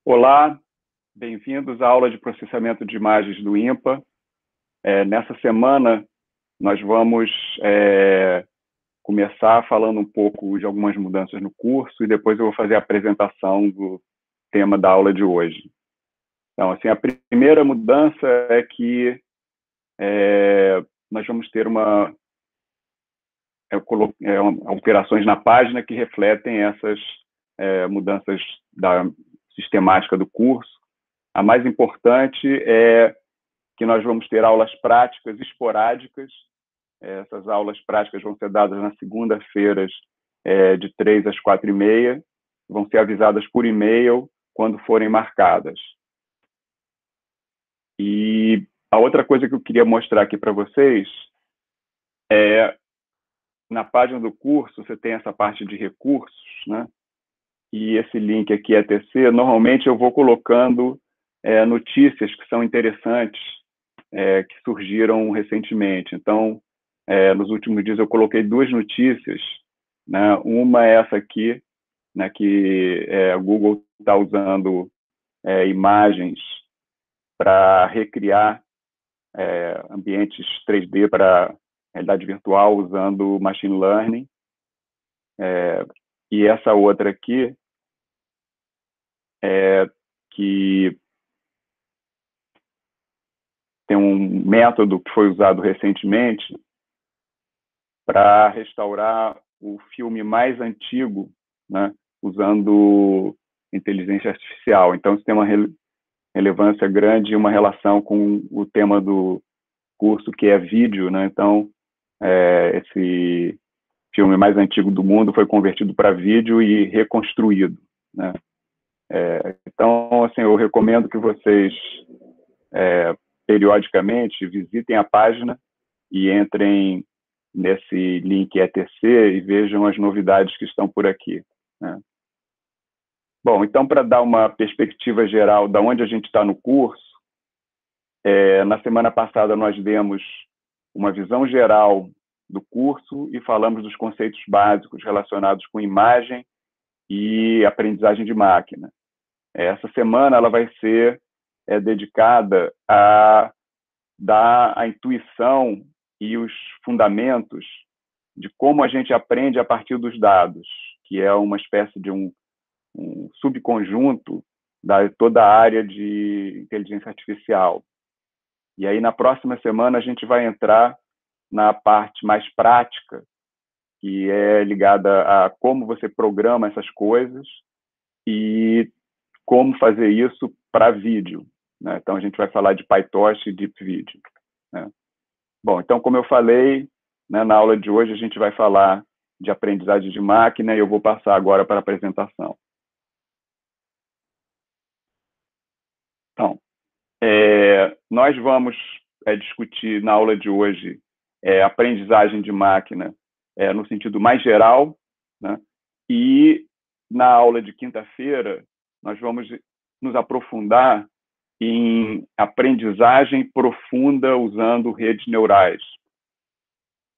Olá, bem-vindos à aula de processamento de imagens do INPA. Nessa semana, nós vamos começar falando um pouco de algumas mudanças no curso e depois eu vou fazer a apresentação do tema da aula de hoje. Então, assim, a primeira mudança é que nós vamos ter alterações na página que refletem essas mudanças da sistemática do curso. A mais importante é que nós vamos ter aulas práticas esporádicas. Essas aulas práticas vão ser dadas nas segundas-feiras, de 3 às 4h30. Vão ser avisadas por e-mail quando forem marcadas. E a outra coisa que eu queria mostrar aqui para vocês é, na página do curso, você tem essa parte de recursos, né? E esse link aqui, ETC, normalmente eu vou colocando notícias que são interessantes, que surgiram recentemente. Então, nos últimos dias eu coloquei duas notícias, né? Uma é essa aqui, né, que o Google está usando imagens para recriar ambientes 3D para realidade virtual usando machine learning. E essa outra aqui que tem um método que foi usado recentemente para restaurar o filme mais antigo, né, usando inteligência artificial. Então, isso tem uma relevância grande e uma relação com o tema do curso, que é vídeo, né? Então, esse filme mais antigo do mundo foi convertido para vídeo e reconstruído, né? Então, assim, eu recomendo que vocês periodicamente visitem a página e entrem nesse link ETC e vejam as novidades que estão por aqui, né? Bom, então, para dar uma perspectiva geral de onde a gente está no curso, na semana passada nós demos uma visão geral do curso e falamos dos conceitos básicos relacionados com imagem e aprendizagem de máquina. Essa semana ela vai ser dedicada a dar a intuição e os fundamentos de como a gente aprende a partir dos dados, que é uma espécie de um subconjunto da toda a área de inteligência artificial. E aí, na próxima semana, a gente vai entrar na parte mais prática, que é ligada a como você programa essas coisas e como fazer isso para vídeo, né? Então, a gente vai falar de PyTorch e Deep Video, né? Bom, então, como eu falei, né, na aula de hoje a gente vai falar de aprendizagem de máquina e eu vou passar agora para a apresentação. Então, nós vamos discutir na aula de hoje aprendizagem de máquina no sentido mais geral, né? E na aula de quinta-feira nós vamos nos aprofundar em aprendizagem profunda usando redes neurais,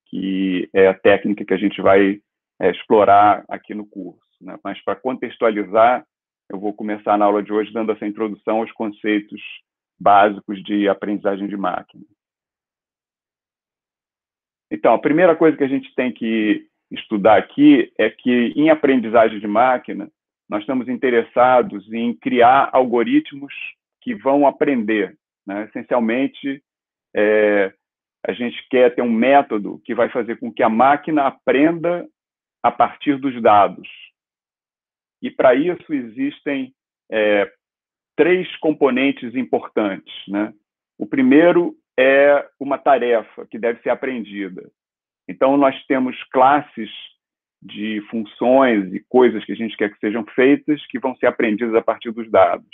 que é a técnica que a gente vai explorar aqui no curso, né? Mas para contextualizar, eu vou começar na aula de hoje dando essa introdução aos conceitos básicos de aprendizagem de máquina. Então, a primeira coisa que a gente tem que estudar aqui é que, em aprendizagem de máquina, nós estamos interessados em criar algoritmos que vão aprender, né? Essencialmente, a gente quer ter um método que vai fazer com que a máquina aprenda a partir dos dados. E, para isso, existem três componentes importantes, né? O primeiro é uma tarefa que deve ser aprendida. Então, nós temos classes de funções e coisas que a gente quer que sejam feitas que vão ser aprendidas a partir dos dados.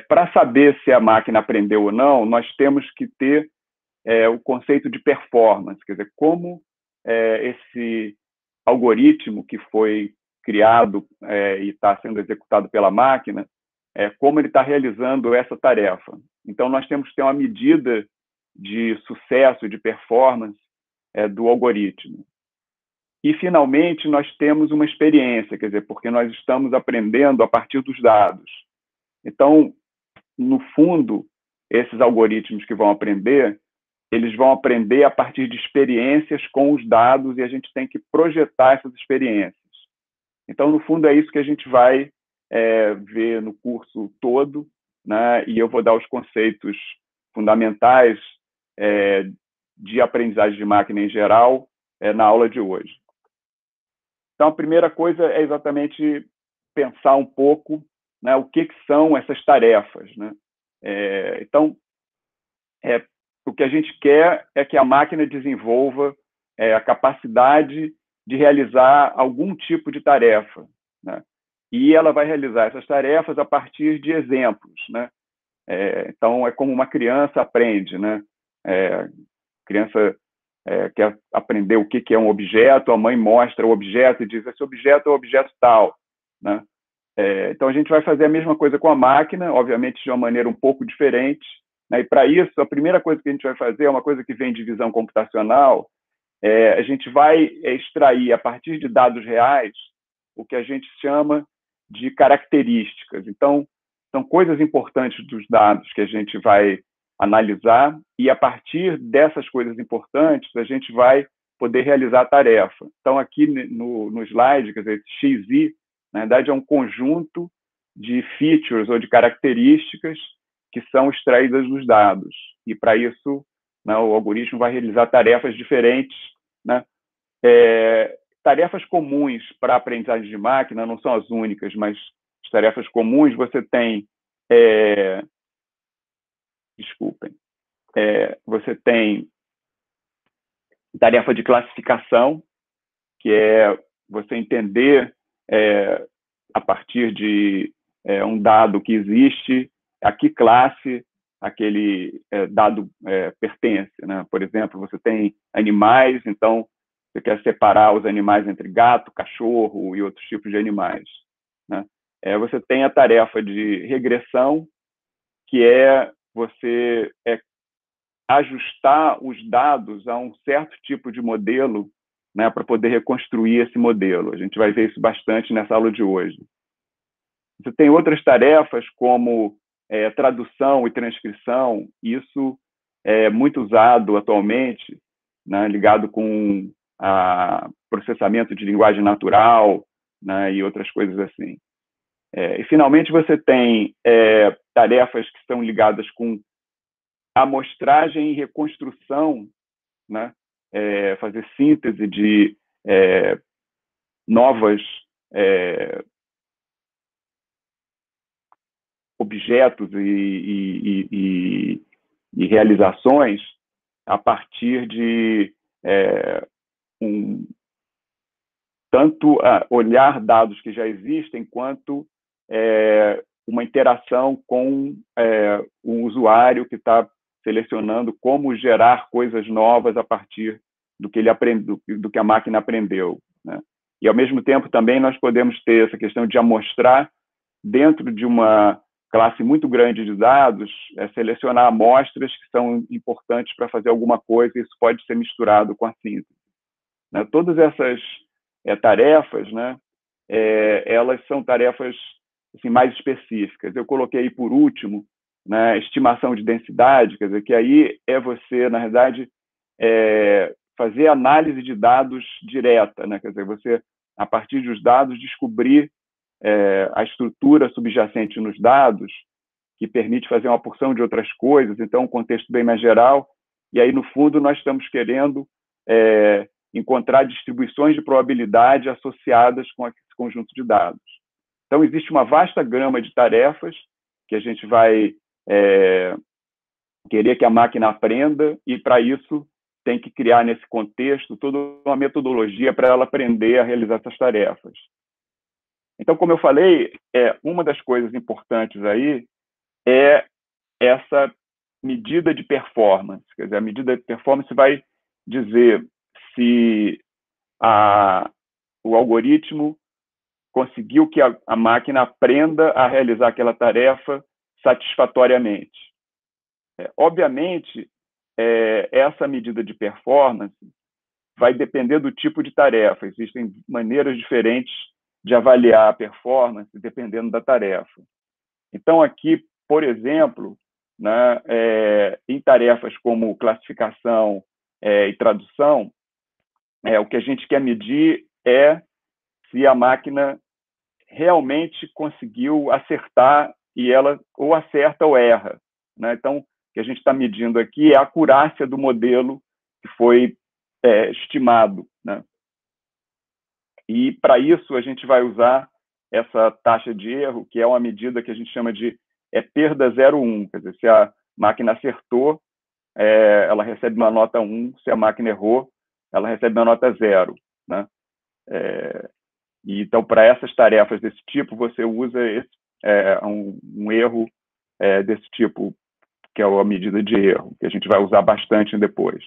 Para saber se a máquina aprendeu ou não, nós temos que ter o conceito de performance, quer dizer, como esse algoritmo que foi criado e está sendo executado pela máquina, como ele está realizando essa tarefa. Então, nós temos que ter uma medida de sucesso, de performance do algoritmo. E, finalmente, nós temos uma experiência, quer dizer, porque nós estamos aprendendo a partir dos dados. Então, no fundo, esses algoritmos que vão aprender, eles vão aprender a partir de experiências com os dados e a gente tem que projetar essas experiências. Então, no fundo, é isso que a gente vai ver no curso todo, né? E eu vou dar os conceitos fundamentais de aprendizagem de máquina em geral na aula de hoje. Então, a primeira coisa é exatamente pensar um pouco, né, o que são essas tarefas, né? Então, o que a gente quer é que a máquina desenvolva a capacidade de realizar algum tipo de tarefa, né? E ela vai realizar essas tarefas a partir de exemplos, né? Então, é como uma criança aprende, né? A criança quer aprender o que é um objeto, a mãe mostra o objeto e diz, esse objeto é o objeto tal, né? Então, a gente vai fazer a mesma coisa com a máquina, obviamente de uma maneira um pouco diferente, né? E, para isso, a primeira coisa que a gente vai fazer é uma coisa que vem de visão computacional, a gente vai extrair, a partir de dados reais, o que a gente chama de características. Então, são coisas importantes dos dados que a gente vai analisar e, a partir dessas coisas importantes, a gente vai poder realizar a tarefa. Então, aqui no slide, quer dizer, XI, na verdade, é um conjunto de features ou de características que são extraídas dos dados. E, para isso, né, o algoritmo vai realizar tarefas diferentes, né? Tarefas comuns para a aprendizagem de máquina não são as únicas, mas as tarefas comuns você tem... desculpem. Você tem tarefa de classificação, que é você entender, a partir de um dado que existe, a que classe aquele dado pertence, né? Por exemplo, você tem animais, então você quer separar os animais entre gato, cachorro e outros tipos de animais, né? Você tem a tarefa de regressão, que é você ajustar os dados a um certo tipo de modelo, né, para poder reconstruir esse modelo. A gente vai ver isso bastante nessa aula de hoje. Você tem outras tarefas como tradução e transcrição. Isso é muito usado atualmente, né, ligado com processamento de linguagem natural, né, e outras coisas assim. E, finalmente, você tem tarefas que estão ligadas com amostragem e reconstrução, né? Fazer síntese de novas objetos e realizações a partir de tanto olhar dados que já existem, quanto uma interação com o usuário que está selecionando como gerar coisas novas a partir do que ele aprendeu, do que a máquina aprendeu, né? E, ao mesmo tempo, também nós podemos ter essa questão de amostrar dentro de uma classe muito grande de dados, selecionar amostras que são importantes para fazer alguma coisa, e isso pode ser misturado com a síntese, né? Todas essas tarefas, né, elas são tarefas assim, mais específicas. Eu coloquei, por último, né, estimação de densidade, quer dizer, que aí você, na verdade, fazer análise de dados direta, né? Quer dizer, você, a partir dos dados, descobrir a estrutura subjacente nos dados, que permite fazer uma porção de outras coisas, então um contexto bem mais geral, e aí, no fundo, nós estamos querendo encontrar distribuições de probabilidade associadas com esse conjunto de dados. Então, existe uma vasta gama de tarefas que a gente vai querer que a máquina aprenda, e, para isso, tem que criar, nesse contexto, toda uma metodologia para ela aprender a realizar essas tarefas. Então, como eu falei, uma das coisas importantes aí é essa medida de performance. Quer dizer, a medida de performance vai dizer se o algoritmo conseguiu que a máquina aprenda a realizar aquela tarefa satisfatoriamente. Obviamente, essa medida de performance vai depender do tipo de tarefa. Existem maneiras diferentes de avaliar a performance dependendo da tarefa. Então, aqui, por exemplo, né, em tarefas como classificação e tradução, o que a gente quer medir é se a máquina realmente conseguiu acertar e ela ou acerta ou erra, né? Então, o que a gente está medindo aqui é a acurácia do modelo que foi estimado, né? E, para isso, a gente vai usar essa taxa de erro, que é uma medida que a gente chama de perda 0,1. Quer dizer, se a máquina acertou, ela recebe uma nota 1, se a máquina errou, ela recebe uma nota 0. Né? E, então, para essas tarefas desse tipo, você usa um erro desse tipo, que é a medida de erro, que a gente vai usar bastante depois.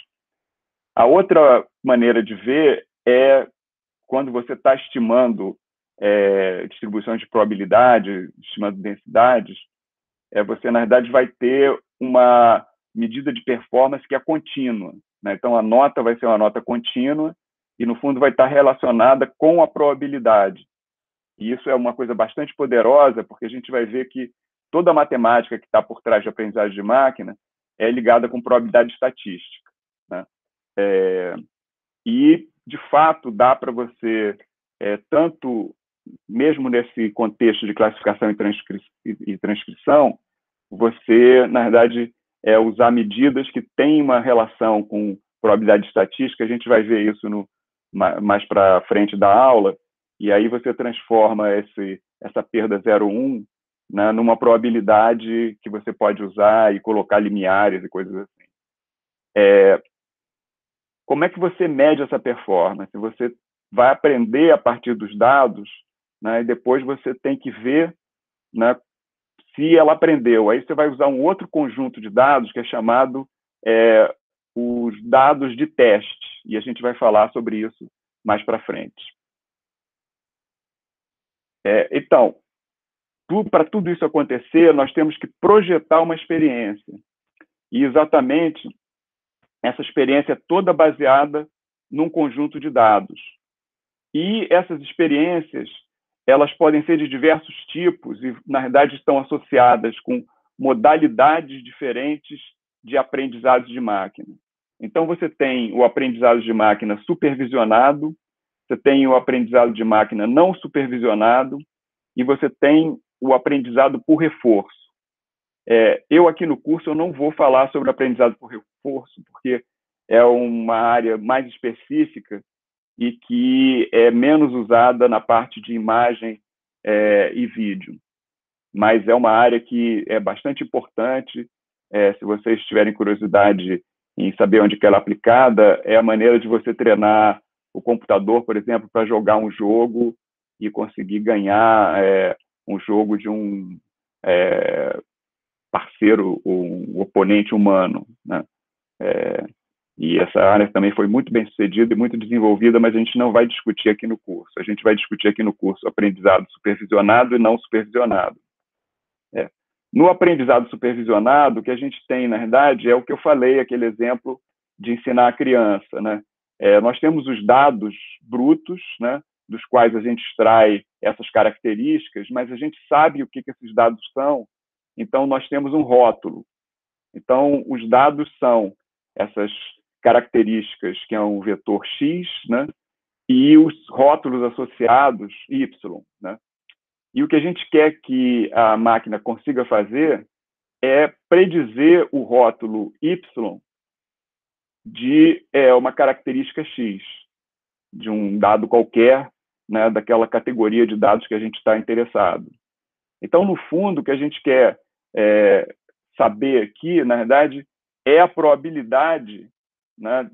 A outra maneira de ver é quando você está estimando distribuições de probabilidade, estimando densidades, você, na verdade, vai ter uma medida de performance que é contínua. Né? Então, a nota vai ser uma nota contínua e, no fundo, vai estar relacionada com a probabilidade. E isso é uma coisa bastante poderosa, porque a gente vai ver que toda a matemática que está por trás de aprendizagem de máquina é ligada com probabilidade estatística. Né? E, de fato, dá para você, tanto mesmo nesse contexto de classificação e transcrição, você, na verdade, usar medidas que têm uma relação com probabilidade estatística. A gente vai ver isso mais para frente da aula, e aí você transforma essa perda 0,1, né, numa probabilidade que você pode usar e colocar limiares e coisas assim. Como é que você mede essa performance? Você vai aprender a partir dos dados, né, e depois você tem que ver, né, se ela aprendeu. Aí você vai usar um outro conjunto de dados que é chamado os dados de teste, e a gente vai falar sobre isso mais para frente. Então, para tudo isso acontecer, nós temos que projetar uma experiência. E, exatamente, essa experiência é toda baseada num conjunto de dados. E essas experiências, elas podem ser de diversos tipos e, na verdade, estão associadas com modalidades diferentes de aprendizado de máquina. Então, você tem o aprendizado de máquina supervisionado, você tem o aprendizado de máquina não supervisionado e você tem o aprendizado por reforço. Eu, aqui no curso, eu não vou falar sobre aprendizado por reforço, porque é uma área mais específica e que é menos usada na parte de imagem e vídeo. Mas é uma área que é bastante importante. Se vocês tiverem curiosidade em saber onde que ela é aplicada, é a maneira de você treinar o computador, por exemplo, para jogar um jogo e conseguir ganhar um jogo de um parceiro, um oponente humano. Né? E essa área também foi muito bem sucedida e muito desenvolvida, mas a gente não vai discutir aqui no curso. A gente vai discutir aqui no curso aprendizado supervisionado e não supervisionado. No aprendizado supervisionado, o que a gente tem, na verdade, é o que eu falei, aquele exemplo de ensinar a criança. Né? Nós temos os dados brutos, né, dos quais a gente extrai essas características, mas a gente sabe o que esses dados são, então nós temos um rótulo. Então, os dados são essas características, que é um vetor X, né, e os rótulos associados, Y. Né? E o que a gente quer que a máquina consiga fazer é predizer o rótulo Y de uma característica X, de um dado qualquer, né, daquela categoria de dados que a gente está interessado. Então, no fundo, o que a gente quer saber aqui, na verdade, é a probabilidade, né,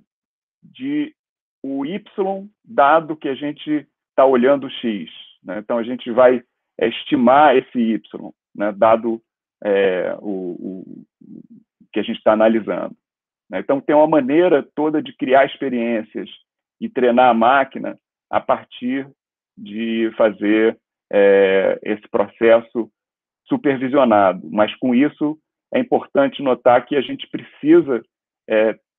de o Y dado que a gente está olhando o X. Né? Então, a gente vai estimar esse Y, né, dado o que a gente está analisando. Né? Então, tem uma maneira toda de criar experiências e treinar a máquina a partir de fazer esse processo supervisionado. Mas, com isso, é importante notar que a gente precisa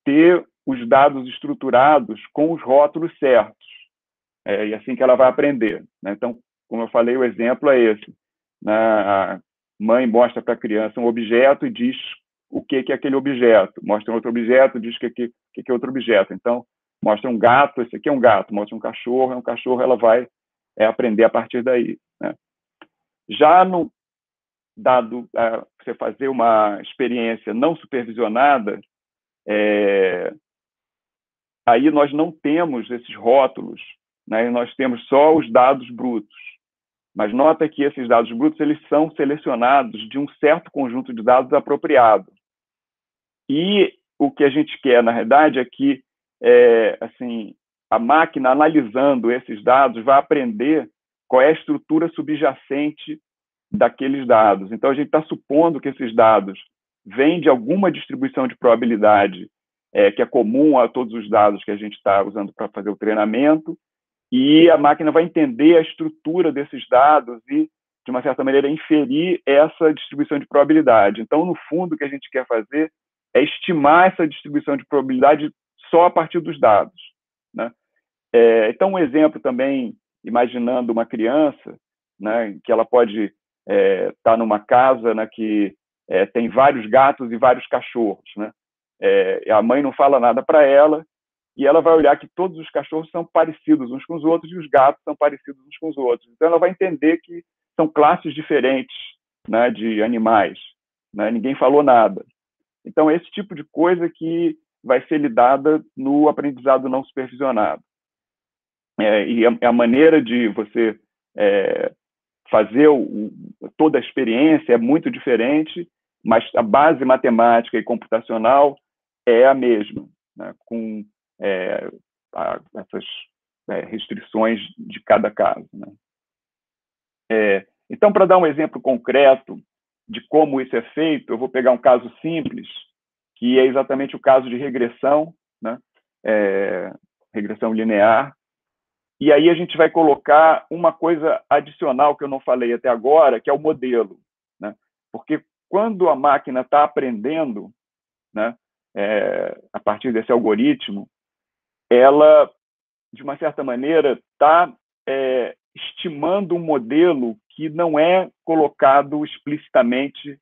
ter os dados estruturados com os rótulos certos. E assim que ela vai aprender. Né? Então, como eu falei, o exemplo é esse. Né? Mãe mostra para a criança um objeto e diz o que é aquele objeto. Mostra um outro objeto, diz o que é outro objeto. Então, mostra um gato, esse aqui é um gato. Mostra um cachorro, ela vai aprender a partir daí, né? Já no dado você fazer uma experiência não supervisionada, aí nós não temos esses rótulos, né? Nós temos só os dados brutos. Mas nota que esses dados brutos eles são selecionados de um certo conjunto de dados apropriado. E o que a gente quer, na verdade, é que assim, a máquina, analisando esses dados, vai aprender qual é a estrutura subjacente daqueles dados. Então, a gente está supondo que esses dados vêm de alguma distribuição de probabilidade que é comum a todos os dados que a gente está usando para fazer o treinamento, e a máquina vai entender a estrutura desses dados e, de uma certa maneira, inferir essa distribuição de probabilidade. Então, no fundo, o que a gente quer fazer é estimar essa distribuição de probabilidade só a partir dos dados, né? Então, um exemplo também, imaginando uma criança, né, que ela pode estar numa casa, né, que tem vários gatos e vários cachorros, né? A mãe não fala nada para ela, e ela vai olhar que todos os cachorros são parecidos uns com os outros e os gatos são parecidos uns com os outros. Então, ela vai entender que são classes diferentes, né, de animais, né? Ninguém falou nada. Então, esse tipo de coisa que vai ser lidada no aprendizado não supervisionado. E a maneira de você fazer toda a experiência é muito diferente, mas a base matemática e computacional é a mesma, né, com essas restrições de cada caso, né? Então, para dar um exemplo concreto de como isso é feito, eu vou pegar um caso simples, que é exatamente o caso de regressão, né? Regressão linear. E aí a gente vai colocar uma coisa adicional que eu não falei até agora, que é o modelo, né? Porque quando a máquina está aprendendo, né, a partir desse algoritmo, ela, de uma certa maneira, está estimando um modelo que não é colocado explicitamente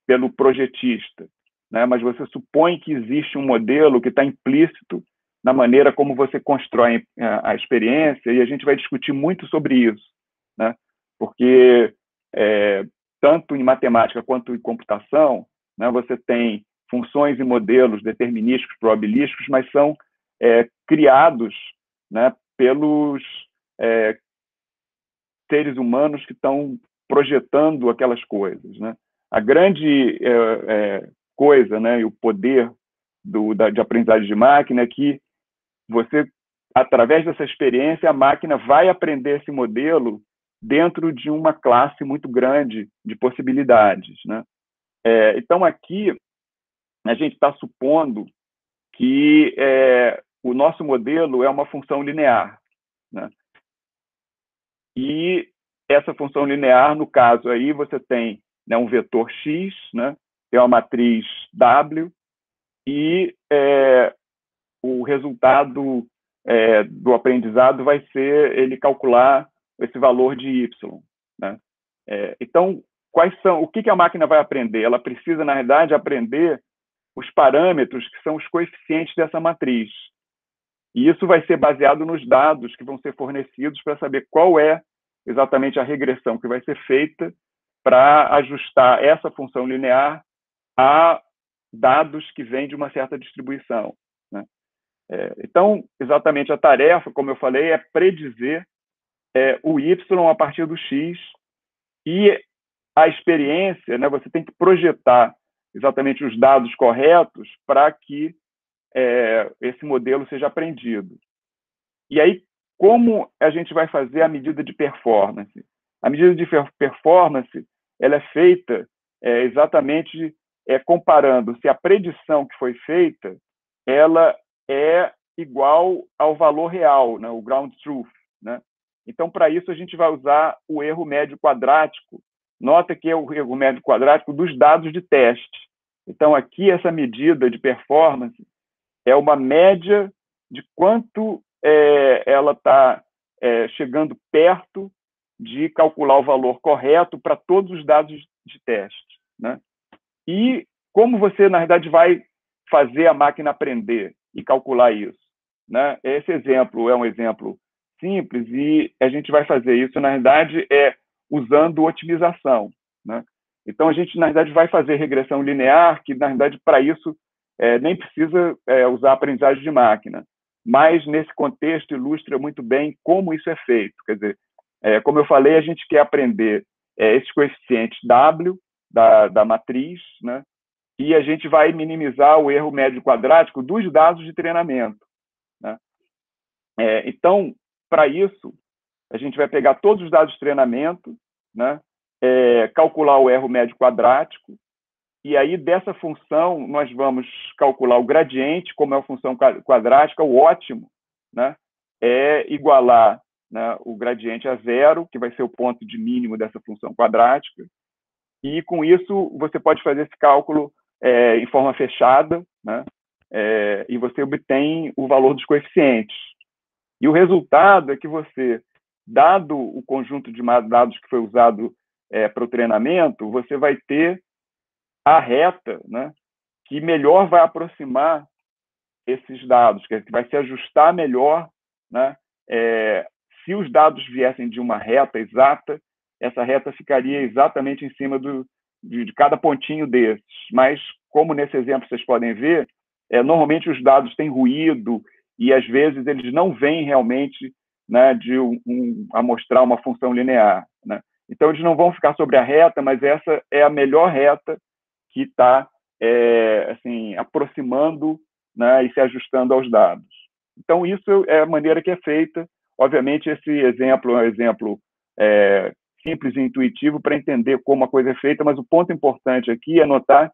pelo projetista, né? Mas você supõe que existe um modelo que está implícito na maneira como você constrói a experiência, e a gente vai discutir muito sobre isso, né? Porque tanto em matemática quanto em computação, né, você tem funções e modelos determinísticos, probabilísticos, mas são criados, né, pelos seres humanos que estão projetando aquelas coisas, né? A grande coisa, né, e o poder de aprendizagem de máquina é que você, através dessa experiência, a máquina vai aprender esse modelo dentro de uma classe muito grande de possibilidades, né? Então, aqui, a gente está supondo que o nosso modelo é uma função linear, né? E essa função linear, no caso aí, você tem, né, um vetor x, né, tem uma matriz W, e o resultado do aprendizado vai ser ele calcular esse valor de y, né? Então, o que a máquina vai aprender? Ela precisa, na realidade, aprender os parâmetros que são os coeficientes dessa matriz. E isso vai ser baseado nos dados que vão ser fornecidos para saber qual é exatamente a regressão que vai ser feita para ajustar essa função linear a dados que vêm de uma certa distribuição, né? Então, exatamente a tarefa, como eu falei, é predizer o y a partir do x, e a experiência, né, você tem que projetar exatamente os dados corretos para que esse modelo seja aprendido. E aí, como a gente vai fazer a medida de performance? A medida de performance ela é feita exatamente comparando se a predição que foi feita ela é igual ao valor real, né, o ground truth, né? Então, para isso, a gente vai usar o erro médio quadrático. Nota que é o erro médio quadrático dos dados de teste. Então, aqui, essa medida de performance é uma média de quanto ela está chegando perto de calcular o valor correto para todos os dados de teste, né? E como você, na verdade, vai fazer a máquina aprender e calcular isso, né? Esse exemplo é um exemplo simples e a gente vai fazer isso, na verdade, usando otimização, né? Então, a gente, na verdade, vai fazer regressão linear, que, na verdade, para isso, nem precisa usar aprendizagem de máquina. Mas, nesse contexto, ilustra muito bem como isso é feito. Quer dizer, como eu falei, a gente quer aprender esses coeficientes W da matriz, né? E a gente vai minimizar o erro médio quadrático dos dados de treinamento, né? Então, para isso, a gente vai pegar todos os dados de treinamento, né? Calcular o erro médio quadrático, e aí dessa função nós vamos calcular o gradiente, como é a função quadrática, o ótimo, né? É igualar, né, o gradiente a zero, que vai ser o ponto de mínimo dessa função quadrática, e com isso você pode fazer esse cálculo em forma fechada, né? E você obtém o valor dos coeficientes. E o resultado é que você, dado o conjunto de dados que foi usado para o treinamento, você vai ter a reta, né, que melhor vai aproximar esses dados, que vai se ajustar melhor, né? Se os dados viessem de uma reta exata, essa reta ficaria exatamente em cima de cada pontinho desses. Mas, como nesse exemplo vocês podem ver, normalmente os dados têm ruído e, às vezes, eles não vêm realmente, né, a mostrar uma função linear, né? Então, eles não vão ficar sobre a reta, mas essa é a melhor reta que está assim, aproximando, né, e se ajustando aos dados. Então, isso é a maneira que é feita. Obviamente, esse exemplo é um exemplo simples e intuitivo para entender como a coisa é feita, mas o ponto importante aqui é notar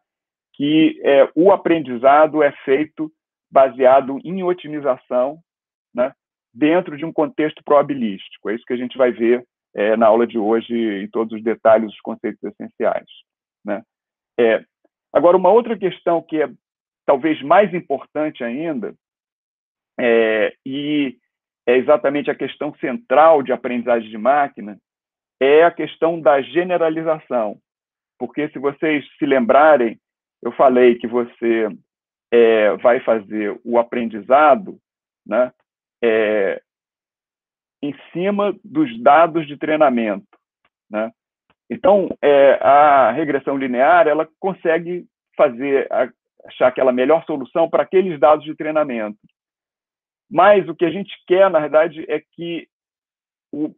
que o aprendizado é feito baseado em otimização, né, dentro de um contexto probabilístico. É isso que a gente vai ver na aula de hoje, em todos os detalhes, os conceitos essenciais, né? Agora, uma outra questão que é talvez mais importante ainda, e é exatamente a questão central de aprendizagem de máquina, é a questão da generalização. Porque, se vocês se lembrarem, eu falei que você vai fazer o aprendizado, né, em cima dos dados de treinamento, né? Então, a regressão linear ela consegue achar aquela melhor solução para aqueles dados de treinamento. Mas o que a gente quer, na verdade, é que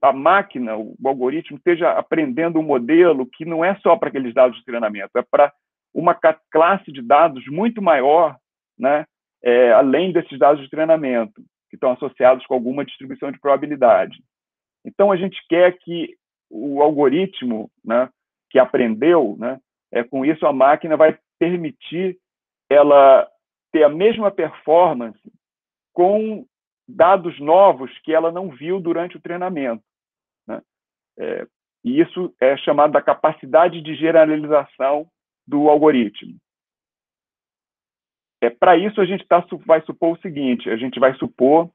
a máquina, o algoritmo, esteja aprendendo um modelo que não é só para aqueles dados de treinamento, é para uma classe de dados muito maior, né, além desses dados de treinamento, que estão associados com alguma distribuição de probabilidade. Então, a gente quer que o algoritmo, né, que aprendeu, né, com isso a máquina vai permitir ela ter a mesma performance com dados novos que ela não viu durante o treinamento, né? E isso é chamado da capacidade de generalização do algoritmo. Para isso, a gente vai supor o seguinte: a gente vai supor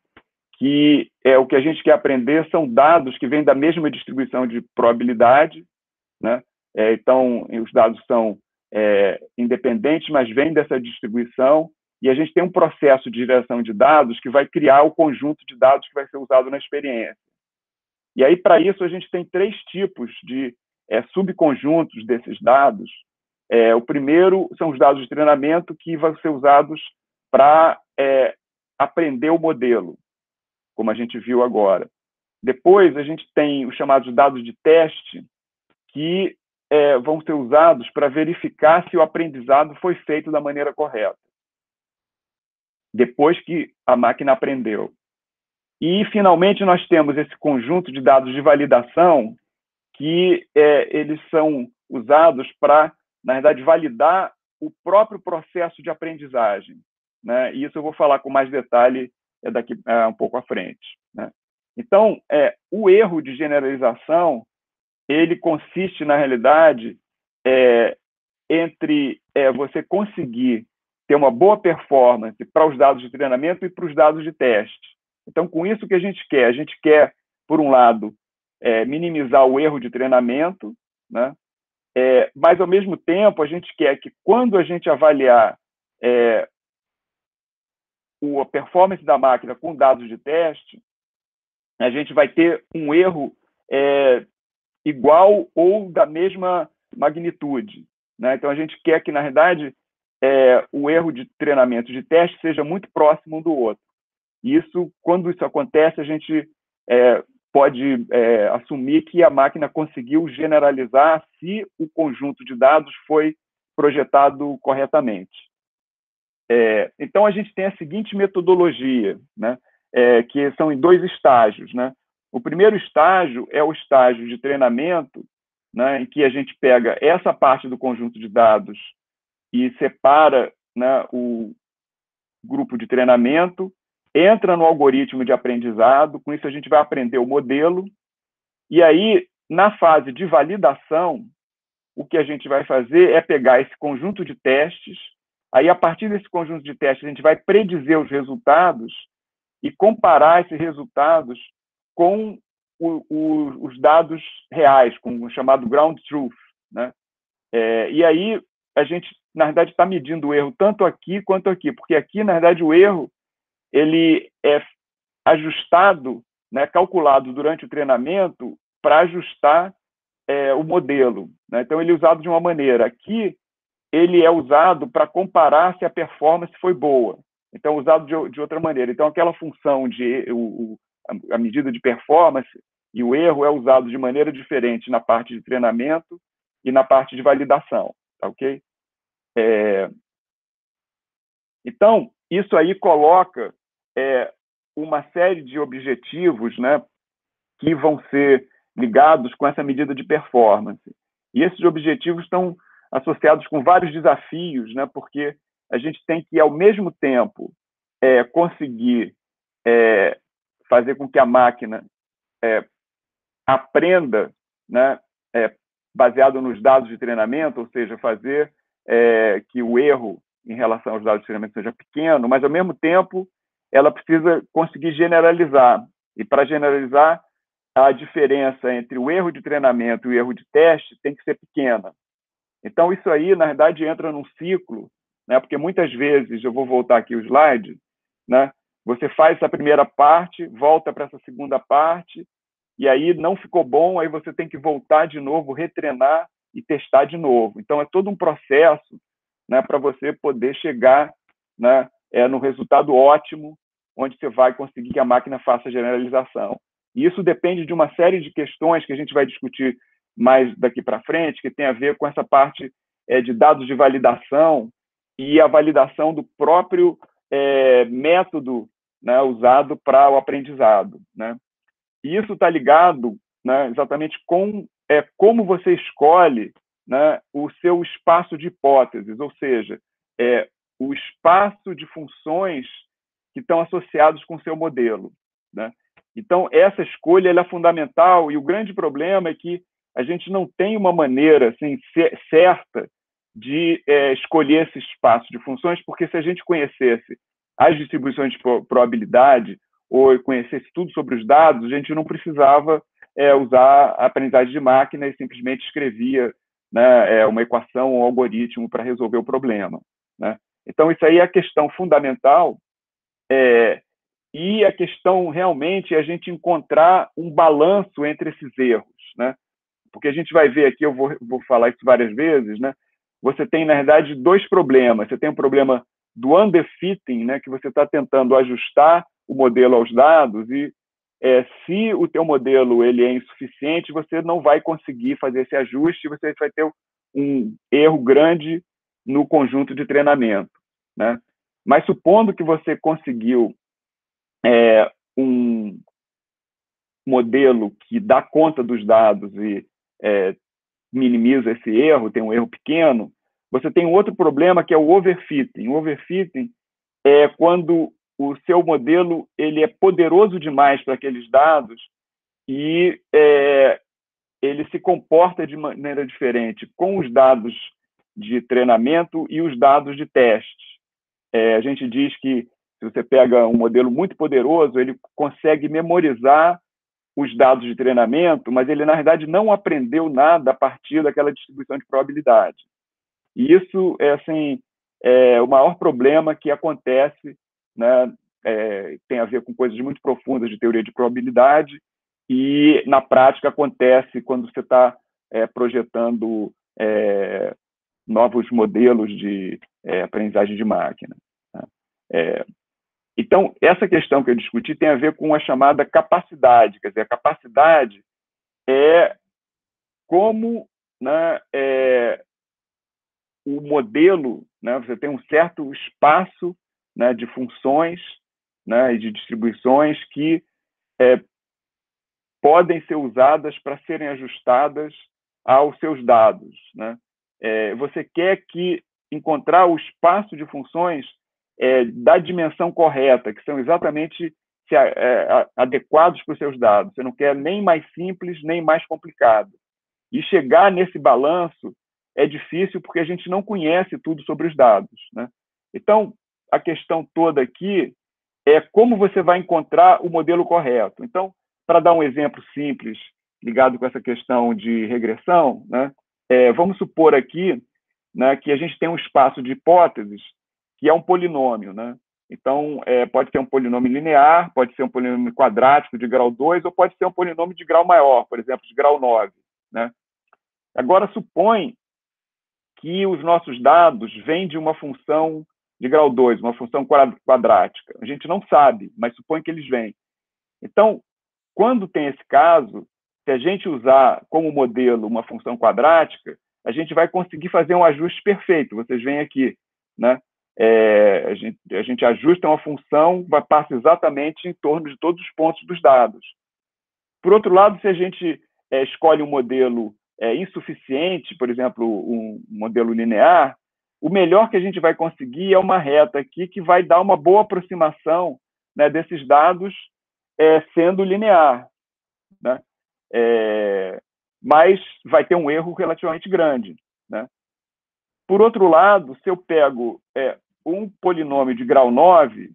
que o que a gente quer aprender são dados que vêm da mesma distribuição de probabilidade, né? Então, os dados são independentes, mas vêm dessa distribuição, e a gente tem um processo de geração de dados que vai criar o conjunto de dados que vai ser usado na experiência. E aí, para isso, a gente tem 3 tipos de subconjuntos desses dados. O primeiro são os dados de treinamento, que vão ser usados para aprender o modelo, como a gente viu agora. Depois, a gente tem os chamados dados de teste, que vão ser usados para verificar se o aprendizado foi feito da maneira correta, depois que a máquina aprendeu. E, finalmente, nós temos esse conjunto de dados de validação, que eles são usados para, na verdade, validar o próprio processo de aprendizagem, né? E isso eu vou falar com mais detalhe daqui um pouco à frente, né? Então, o erro de generalização ele consiste, na realidade, entre você conseguir ter uma boa performance para os dados de treinamento e para os dados de teste. Então, com isso que a gente quer? A gente quer, por um lado, minimizar o erro de treinamento, né? Mas, ao mesmo tempo, a gente quer que, quando a gente avaliar a performance da máquina com dados de teste, a gente vai ter um erro igual ou da mesma magnitude, né? Então, a gente quer que, na verdade, o erro de treinamento de teste seja muito próximo um do outro. E isso, quando isso acontece, a gente pode assumir que a máquina conseguiu generalizar se o conjunto de dados foi projetado corretamente. Então, a gente tem a seguinte metodologia, né? Que são em 2 estágios, né? O primeiro estágio é o estágio de treinamento, né, em que a gente pega essa parte do conjunto de dados e separa, né, o grupo de treinamento, entra no algoritmo de aprendizado, com isso a gente vai aprender o modelo, e aí, na fase de validação, o que a gente vai fazer é pegar esse conjunto de testes, aí a partir desse conjunto de testes a gente vai predizer os resultados e comparar esses resultados com os dados reais, com o chamado ground truth, né? E aí a gente, na verdade, está medindo o erro tanto aqui quanto aqui, porque aqui, na verdade, o erro ele é ajustado, né, calculado durante o treinamento para ajustar o modelo, né? Então, ele é usado de uma maneira. Aqui, ele é usado para comparar se a performance foi boa. Então, usado de outra maneira. Então, aquela função de a medida de performance e o erro é usado de maneira diferente na parte de treinamento e na parte de validação, tá ok? Então, isso aí coloca uma série de objetivos, né, que vão ser ligados com essa medida de performance. E esses objetivos estão associados com vários desafios, né, porque a gente tem que, ao mesmo tempo, conseguir fazer com que a máquina aprenda, né, baseado nos dados de treinamento, ou seja, fazer que o erro em relação aos dados de treinamento seja pequeno, mas, ao mesmo tempo, ela precisa conseguir generalizar. E, para generalizar, a diferença entre o erro de treinamento e o erro de teste tem que ser pequena. Então, isso aí, na verdade, entra num ciclo, né? Porque muitas vezes, eu vou voltar aqui o slide, né? Você faz essa primeira parte, volta para essa segunda parte, e aí não ficou bom, aí você tem que voltar de novo, retreinar e testar de novo. Então, é todo um processo, né, para você poder chegar, né, no resultado ótimo, onde você vai conseguir que a máquina faça a generalização. E isso depende de uma série de questões que a gente vai discutir mais daqui para frente, que tem a ver com essa parte de dados de validação e a validação do próprio método, né, usado para o aprendizado, né? E isso está ligado, né, exatamente com como você escolhe, né, o seu espaço de hipóteses, ou seja, o espaço de funções que estão associados com o seu modelo, né? Então, essa escolha ela é fundamental, e o grande problema é que a gente não tem uma maneira assim, certa de escolher esse espaço de funções, porque se a gente conhecesse as distribuições de probabilidade ou conhecesse tudo sobre os dados, a gente não precisava usar a aprendizagem de máquina e simplesmente escrevia, né, uma equação ou um algoritmo para resolver o problema, né? Então, isso aí é a questão fundamental, e a questão realmente é a gente encontrar um balanço entre esses erros, né? Porque a gente vai ver aqui, eu vou falar isso várias vezes, né? Você tem, na verdade, 2 problemas. Você tem o problema do underfitting, né, que você está tentando ajustar o modelo aos dados, e se o teu modelo ele é insuficiente, você não vai conseguir fazer esse ajuste, e você vai ter um erro grande no conjunto de treinamento, né? Mas supondo que você conseguiu um modelo que dá conta dos dados e minimiza esse erro, tem um erro pequeno, você tem um outro problema que é o overfitting. O overfitting é quando o seu modelo ele é poderoso demais para aqueles dados e ele se comporta de maneira diferente com os dados de treinamento e os dados de teste. A gente diz que se você pega um modelo muito poderoso, ele consegue memorizar os dados de treinamento, mas ele, na verdade, não aprendeu nada a partir daquela distribuição de probabilidade. E isso é, assim, o maior problema que acontece, né, tem a ver com coisas muito profundas de teoria de probabilidade, e, na prática, acontece quando você está projetando novos modelos de aprendizagem de máquina. Né? Então, essa questão que eu discuti tem a ver com a chamada capacidade. Quer dizer, a capacidade é como, né, o modelo, né, você tem um certo espaço, né, de funções, né, e de distribuições que podem ser usadas para serem ajustadas aos seus dados. Né? Você quer encontrar o espaço de funções da dimensão correta, que são exatamente adequados para os seus dados. Você não quer nem mais simples, nem mais complicado. E chegar nesse balanço é difícil porque a gente não conhece tudo sobre os dados. Né? Então, a questão toda aqui é como você vai encontrar o modelo correto. Então, para dar um exemplo simples ligado com essa questão de regressão, né, vamos supor aqui, né, que a gente tem um espaço de hipóteses que é um polinômio. Né? Então, pode ser um polinômio linear, pode ser um polinômio quadrático de grau 2, ou pode ser um polinômio de grau maior, por exemplo, de grau 9. Né? Agora, supõe que os nossos dados vêm de uma função de grau 2, uma função quadrática. A gente não sabe, mas supõe que eles vêm. Então, quando tem esse caso, se a gente usar como modelo uma função quadrática, a gente vai conseguir fazer um ajuste perfeito. Vocês veem aqui, né? A gente ajusta uma função, passa exatamente em torno de todos os pontos dos dados. Por outro lado, se a gente escolhe um modelo insuficiente, por exemplo, um modelo linear, o melhor que a gente vai conseguir é uma reta aqui que vai dar uma boa aproximação, né, desses dados sendo linear. Né? Mas vai ter um erro relativamente grande. Né? Por outro lado, se eu pego um polinômio de grau 9,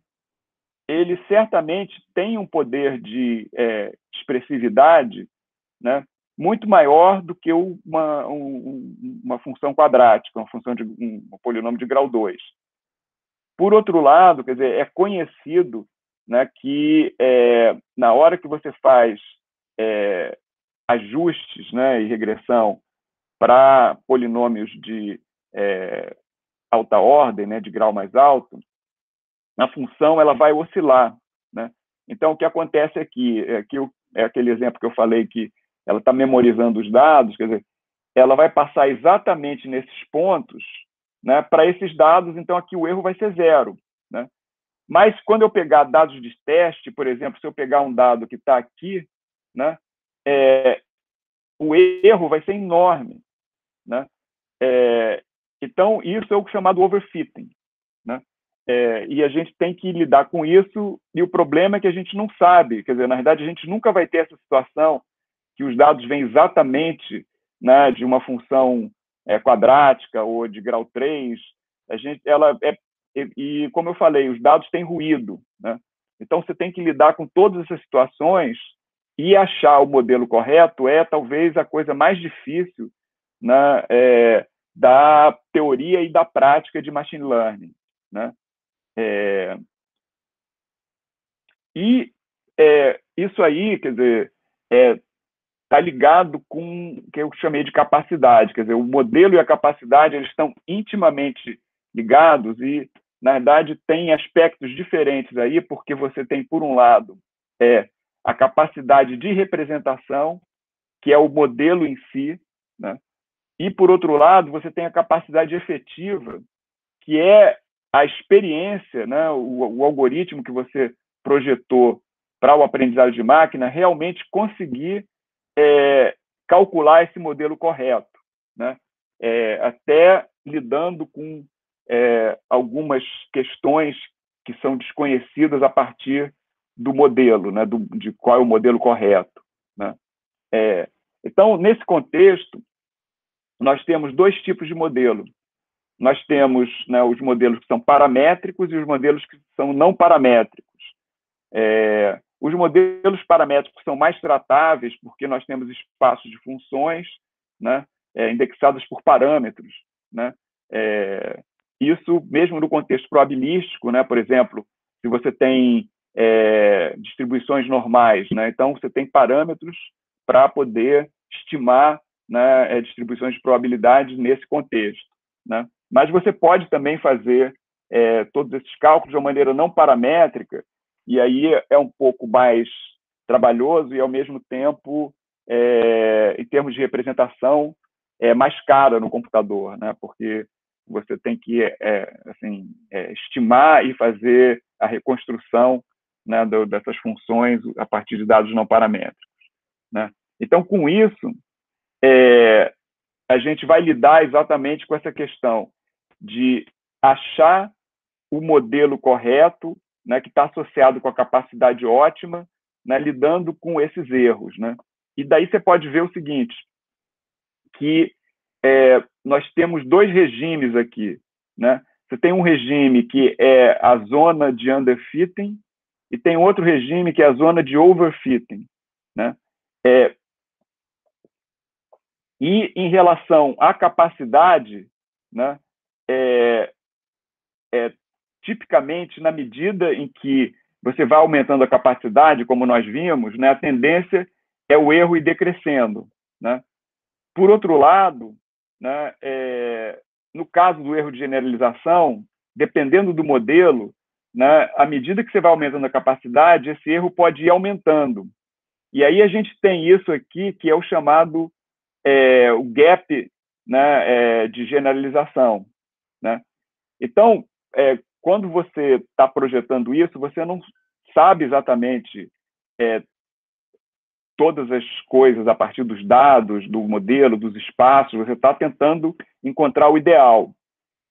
ele certamente tem um poder de expressividade, né, muito maior do que uma função quadrática, uma função de um polinômio de grau 2. Por outro lado, quer dizer, é conhecido, né, que na hora que você faz ajustes, né, e regressão para polinômios de alta ordem, né, de grau mais alto, a função ela vai oscilar. Né? Então, o que acontece aqui é aquele exemplo que eu falei que ela está memorizando os dados, quer dizer, ela vai passar exatamente nesses pontos, né, para esses dados, então aqui o erro vai ser 0. Né? Mas quando eu pegar dados de teste, por exemplo, se eu pegar um dado que está aqui, né, o erro vai ser enorme. Né? Então, isso é o chamado overfitting. Né? E a gente tem que lidar com isso, e o problema é que a gente não sabe. Quer dizer, na verdade, a gente nunca vai ter essa situação que os dados vêm exatamente, né, de uma função quadrática ou de grau 3. E, como eu falei, os dados têm ruído. Né? Então, você tem que lidar com todas essas situações, e achar o modelo correto talvez a coisa mais difícil, né, da teoria e da prática de machine learning. Né? Isso aí, quer dizer, está ligado com o que eu chamei de capacidade. Quer dizer, o modelo e a capacidade eles estão intimamente ligados e, na verdade, tem aspectos diferentes aí, porque você tem, por um lado, a capacidade de representação, que é o modelo em si, né? E, por outro lado, você tem a capacidade efetiva, que é a experiência, né? O algoritmo que você projetou para o aprendizado de máquina realmente conseguir calcular esse modelo correto. Né? Até lidando com algumas questões que são desconhecidas a partir do modelo, né? De qual é o modelo correto. Né? Então, nesse contexto, nós temos dois tipos de modelo. Nós temos, né, os modelos que são paramétricos e os modelos que são não paramétricos. Os modelos paramétricos são mais tratáveis porque nós temos espaços de funções, né, indexadas por parâmetros, né? Isso mesmo no contexto probabilístico, né? Por exemplo, se você tem distribuições normais, né? Então você tem parâmetros para poder estimar, né, distribuições de probabilidade nesse contexto, né? Mas você pode também fazer todos esses cálculos de uma maneira não paramétrica, e aí é um pouco mais trabalhoso e, ao mesmo tempo, em termos de representação, é mais cara no computador, né? Porque você tem que assim, estimar e fazer a reconstrução, né, dessas funções a partir de dados não paramétricos, né? Então, com isso, a gente vai lidar exatamente com essa questão de achar o modelo correto, né, que está associado com a capacidade ótima, né, lidando com esses erros, né? E daí você pode ver o seguinte, que nós temos dois regimes aqui, né? Você tem um regime que é a zona de underfitting e tem outro regime que é a zona de overfitting, né? E em relação à capacidade, né, tipicamente, na medida em que você vai aumentando a capacidade, como nós vimos, né, a tendência é o erro ir decrescendo, né? Por outro lado, né, no caso do erro de generalização, dependendo do modelo, né, à medida que você vai aumentando a capacidade, esse erro pode ir aumentando. E aí a gente tem isso aqui, que é o chamado o gap, né, de generalização, né? Então, quando você está projetando isso, você não sabe exatamente todas as coisas a partir dos dados, do modelo, dos espaços, você está tentando encontrar o ideal.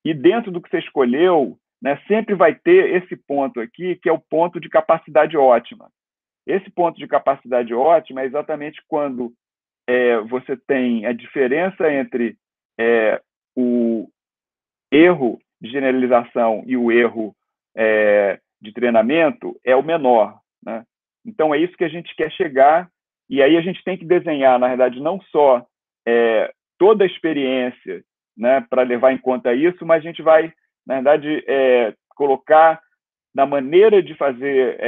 E dentro do que você escolheu, né, sempre vai ter esse ponto aqui, que é o ponto de capacidade ótima. Esse ponto de capacidade ótima é exatamente quando você tem a diferença entre o erro de generalização e o erro de treinamento é o menor, né? Então, é isso que a gente quer chegar, e aí a gente tem que desenhar, na verdade, não só toda a experiência, né, para levar em conta isso, mas a gente vai, na verdade, colocar na maneira de fazer,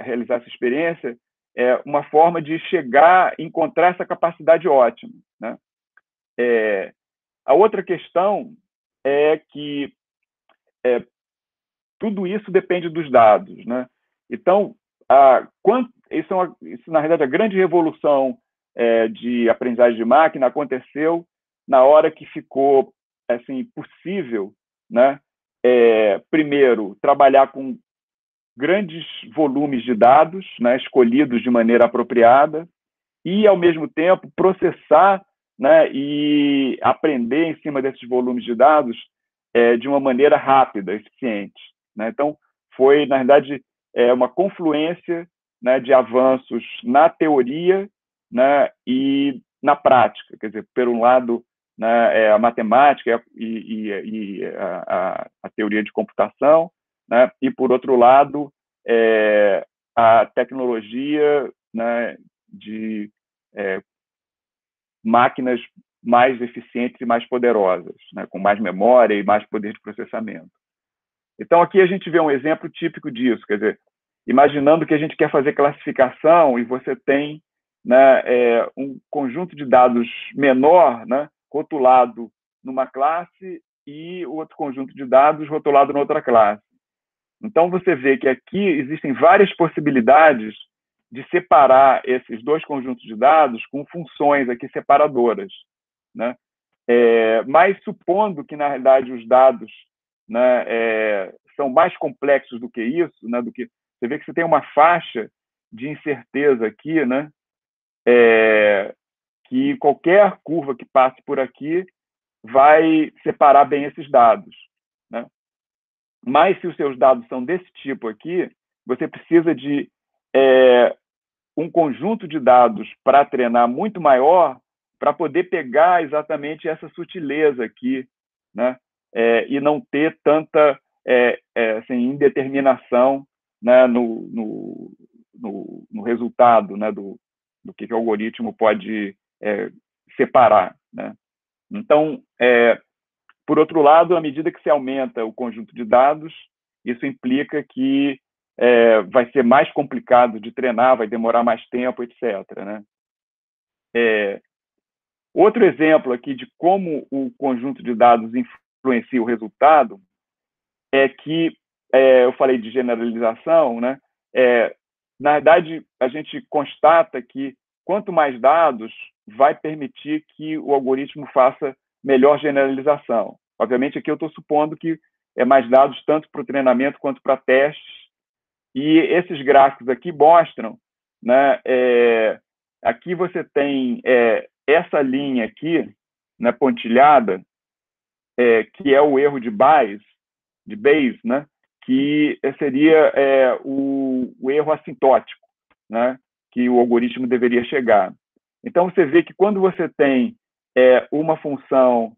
realizar essa experiência, uma forma de chegar, encontrar essa capacidade ótima, né? A outra questão é que tudo isso depende dos dados, né? Então, isso, na realidade, a grande revolução de aprendizagem de máquina aconteceu na hora que ficou assim, possível, né? Primeiro, trabalhar com grandes volumes de dados, né, escolhidos de maneira apropriada, e, ao mesmo tempo, processar, né, e aprender em cima desses volumes de dados de uma maneira rápida, eficiente, né? Então, foi, na verdade, uma confluência, né, de avanços na teoria, né, e na prática. Quer dizer, por um lado, né, a matemática e a teoria de computação, né, e, por outro lado, a tecnologia, né, de máquinas mais eficientes e mais poderosas, né, com mais memória e mais poder de processamento. Então, aqui a gente vê um exemplo típico disso, quer dizer, imaginando que a gente quer fazer classificação e você tem, né, um conjunto de dados menor, né, rotulado numa classe e o outro conjunto de dados rotulado na outra classe. Então, você vê que aqui existem várias possibilidades de separar esses dois conjuntos de dados com funções aqui separadoras, né? Mas supondo que, na realidade, os dados, né, são mais complexos do que isso, né, do que você vê que você tem uma faixa de incerteza aqui, né, que qualquer curva que passe por aqui vai separar bem esses dados, né? Mas se os seus dados são desse tipo aqui, você precisa de um conjunto de dados para treinar muito maior para poder pegar exatamente essa sutileza aqui, né? E não ter tanta assim, indeterminação, né, no resultado, né, do que o algoritmo pode separar, né? Então, por outro lado, à medida que se aumenta o conjunto de dados, isso implica que vai ser mais complicado de treinar, vai demorar mais tempo, etc., né? Outro exemplo aqui de como o conjunto de dados influencia o resultado é que eu falei de generalização, né? Na verdade, a gente constata que quanto mais dados, vai permitir que o algoritmo faça melhor generalização. Obviamente, aqui eu estou supondo que mais dados tanto para o treinamento quanto para testes, e esses gráficos aqui mostram, né? Aqui você tem essa linha aqui, né, pontilhada, que é o erro de Bayes, né, que seria o erro assintótico, né, que o algoritmo deveria chegar. Então, você vê que quando você tem uma função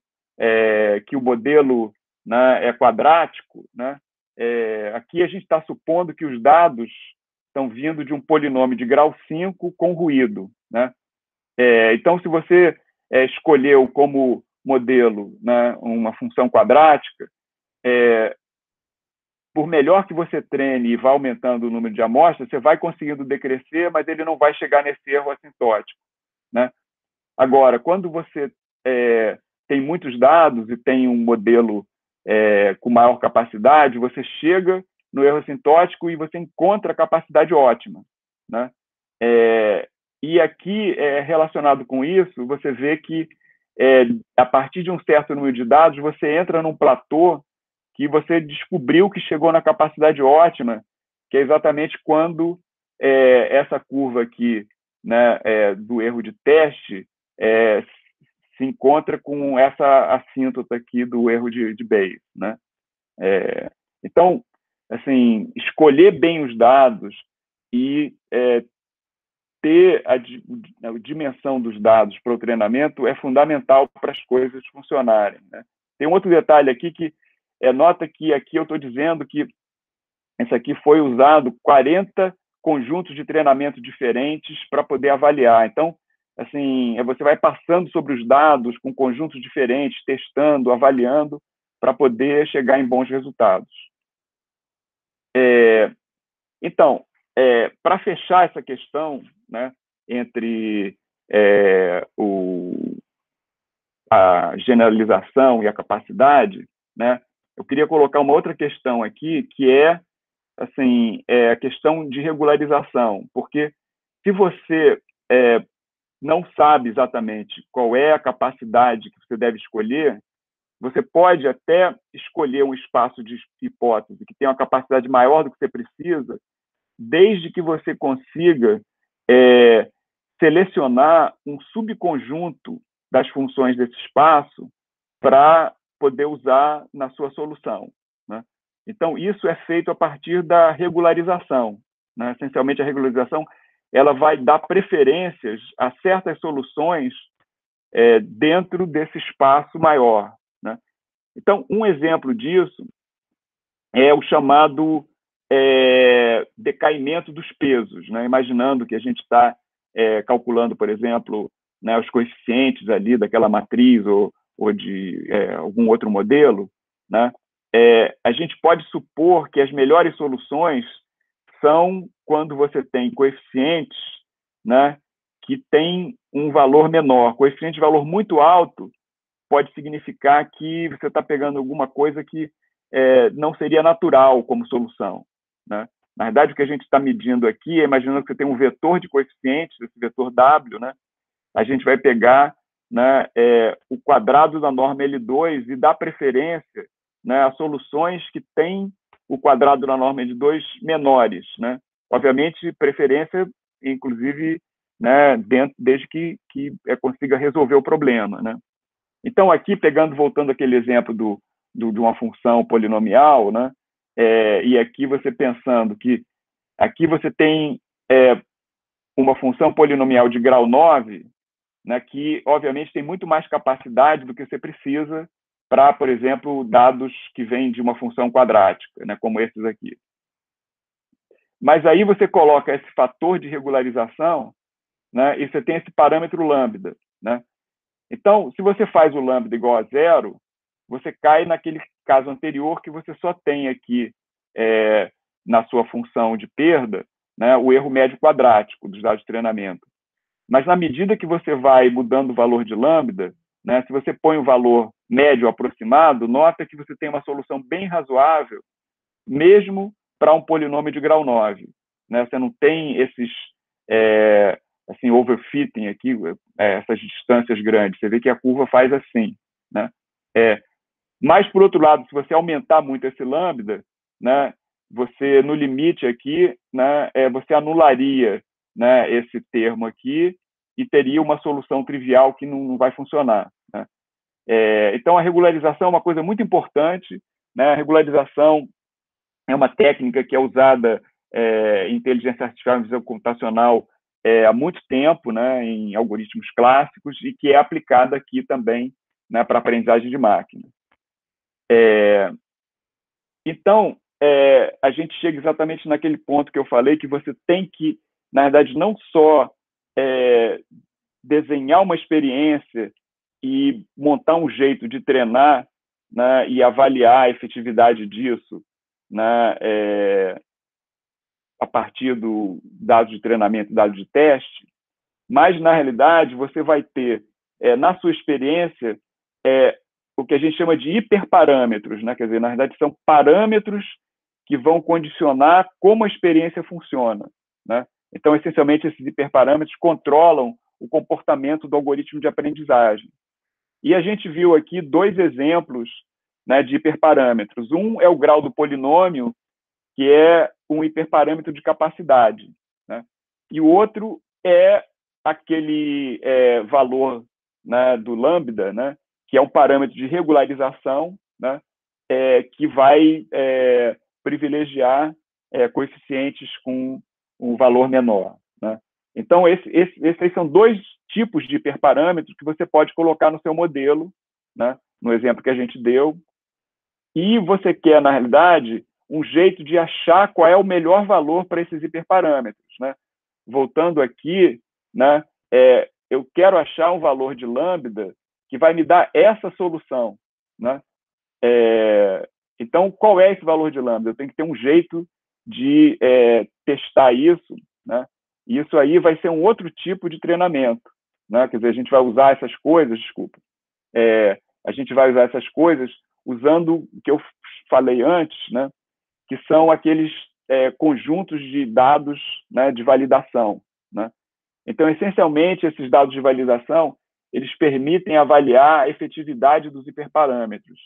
que o modelo, né, é quadrático, né, aqui a gente está supondo que os dados estão vindo de um polinômio de grau 5 com ruído, né? Então, se você escolheu como modelo, né, uma função quadrática, por melhor que você treine e vá aumentando o número de amostras, você vai conseguindo decrescer, mas ele não vai chegar nesse erro assintótico, né? Agora, quando você tem muitos dados e tem um modelo com maior capacidade, você chega no erro assintótico e você encontra a capacidade ótima, né? E aqui, relacionado com isso, você vê que, a partir de um certo número de dados, você entra num platô que você descobriu que chegou na capacidade ótima, que é exatamente quando essa curva aqui, né, do erro de teste se encontra com essa assíntota aqui do erro de Bayes, né? Então, assim, escolher bem os dados e ter a dimensão dos dados para o treinamento é fundamental para as coisas funcionarem, né? Tem um outro detalhe aqui que nota que aqui eu estou dizendo que esse aqui foi usado 40 conjuntos de treinamento diferentes para poder avaliar. Então, assim, você vai passando sobre os dados com conjuntos diferentes, testando, avaliando, para poder chegar em bons resultados. Então, para fechar essa questão, né, entre a generalização e a capacidade, né, eu queria colocar uma outra questão aqui, que assim, a questão de regularização, porque se você não sabe exatamente qual é a capacidade que você deve escolher, você pode até escolher um espaço de hipótese que tem uma capacidade maior do que você precisa, desde que você consiga selecionar um subconjunto das funções desse espaço para poder usar na sua solução, né? Então, isso é feito a partir da regularização, né? Essencialmente, a regularização ela vai dar preferências a certas soluções dentro desse espaço maior, né? Então, um exemplo disso é o chamado decaimento dos pesos, né? Imaginando que a gente está calculando, por exemplo, né, os coeficientes ali daquela matriz ou de algum outro modelo, né? A gente pode supor que as melhores soluções são quando você tem coeficientes, né, que têm um valor menor. Coeficiente de valor muito alto pode significar que você está pegando alguma coisa que não seria natural como solução, né? Na verdade, o que a gente está medindo aqui é, imaginando que você tem um vetor de coeficientes, esse vetor W, né? A gente vai pegar, né, o quadrado da norma L2 e dar preferência, né, a soluções que têm o quadrado da norma L2 menores, né? Obviamente, preferência, inclusive, né, desde que consiga resolver o problema, né? Então, aqui, voltando àquele exemplo de uma função polinomial, né, e aqui você pensando que aqui você tem uma função polinomial de grau 9, né, que, obviamente, tem muito mais capacidade do que você precisa para, por exemplo, dados que vêm de uma função quadrática, né, como esses aqui. Mas aí você coloca esse fator de regularização, né, e você tem esse parâmetro lambda, né? Então, se você faz o lambda igual a zero, você cai naquele caso anterior que você só tem aqui, na sua função de perda, né, o erro médio quadrático dos dados de treinamento. Mas na medida que você vai mudando o valor de lambda, né, se você põe o valor médio aproximado, nota que você tem uma solução bem razoável, mesmo para um polinômio de grau 9. Né? Você não tem esses assim, overfitting aqui, essas distâncias grandes. Você vê que a curva faz assim. Né? Mas, por outro lado, se você aumentar muito esse lambda, né, você, no limite aqui, né, você anularia, né, esse termo aqui e teria uma solução trivial que não vai funcionar. Né? Então, a regularização é uma coisa muito importante. Né? A regularização é uma técnica que é usada em inteligência artificial e visão computacional há muito tempo, né, em algoritmos clássicos, e que é aplicada aqui também, né, para aprendizagem de máquina. Então, a gente chega exatamente naquele ponto que eu falei, que você tem que, na verdade, não só desenhar uma experiência e montar um jeito de treinar, né, e avaliar a efetividade disso, né, a partir do dados de treinamento, dados de teste, mas, na realidade, você vai ter, na sua experiência, o que a gente chama de hiperparâmetros, né? Quer dizer, na verdade, são parâmetros que vão condicionar como a experiência funciona. Né? Então, essencialmente, esses hiperparâmetros controlam o comportamento do algoritmo de aprendizagem. E a gente viu aqui dois exemplos, né, de hiperparâmetros. Um é o grau do polinômio, que é um hiperparâmetro de capacidade. Né? E o outro é aquele valor, né, do lambda, né, que é um parâmetro de regularização, né, que vai privilegiar coeficientes com um valor menor. Né? Então, esses são dois tipos de hiperparâmetros que você pode colocar no seu modelo, né, no exemplo que a gente deu, e você quer, na realidade, um jeito de achar qual é o melhor valor para esses hiperparâmetros. Né? Voltando aqui, né, eu quero achar um valor de lambda que vai me dar essa solução. Né? Então, qual é esse valor de lambda? Eu tenho que ter um jeito de testar isso. Né? E isso aí vai ser um outro tipo de treinamento. Né? Quer dizer, a gente vai usar essas coisas, a gente vai usar essas coisas usando o que eu falei antes, né? Que são aqueles conjuntos de dados, né, de validação. Né? Então, essencialmente, esses dados de validação, eles permitem avaliar a efetividade dos hiperparâmetros.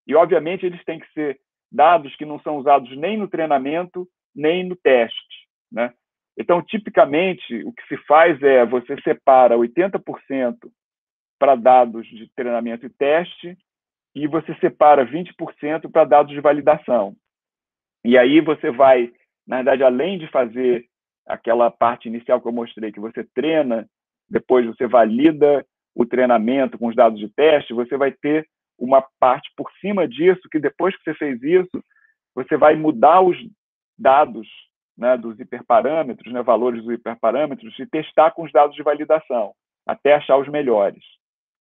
E, obviamente, eles têm que ser dados que não são usados nem no treinamento, nem no teste. Né? Então, tipicamente, o que se faz é você separa 80% para dados de treinamento e teste e você separa 20% para dados de validação. E aí você vai, na verdade, além de fazer aquela parte inicial que eu mostrei, que você treina, depois você valida o treinamento com os dados de teste, você vai ter uma parte por cima disso, que depois que você fez isso, você vai mudar os dados, né, dos hiperparâmetros, né, valores dos hiperparâmetros, e testar com os dados de validação, até achar os melhores.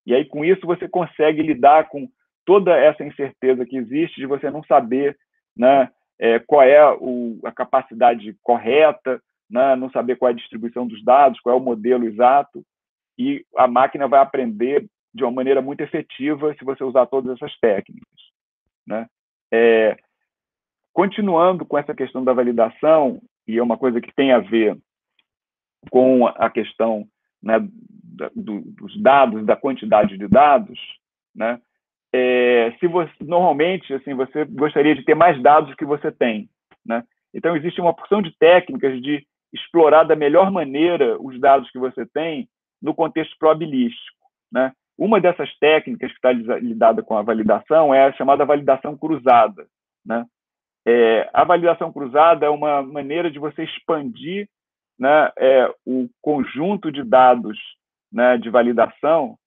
E aí, com isso, você consegue lidar com toda essa incerteza que existe de você não saber, né, qual é a capacidade correta, né, não saber qual é a distribuição dos dados, qual é o modelo exato, e a máquina vai aprender de uma maneira muito efetiva se você usar todas essas técnicas. Né? Continuando com essa questão da validação, e é uma coisa que tem a ver com a questão, né, dos dados, da quantidade de dados, né? Se você, normalmente, assim, você gostaria de ter mais dados do que você tem. Né? Então, existe uma porção de técnicas de explorar da melhor maneira os dados que você tem no contexto probabilístico. Né? Uma dessas técnicas que está lidada com a validação é a chamada validação cruzada. Né? A validação cruzada é uma maneira de você expandir, né, o conjunto de dados, né, de validação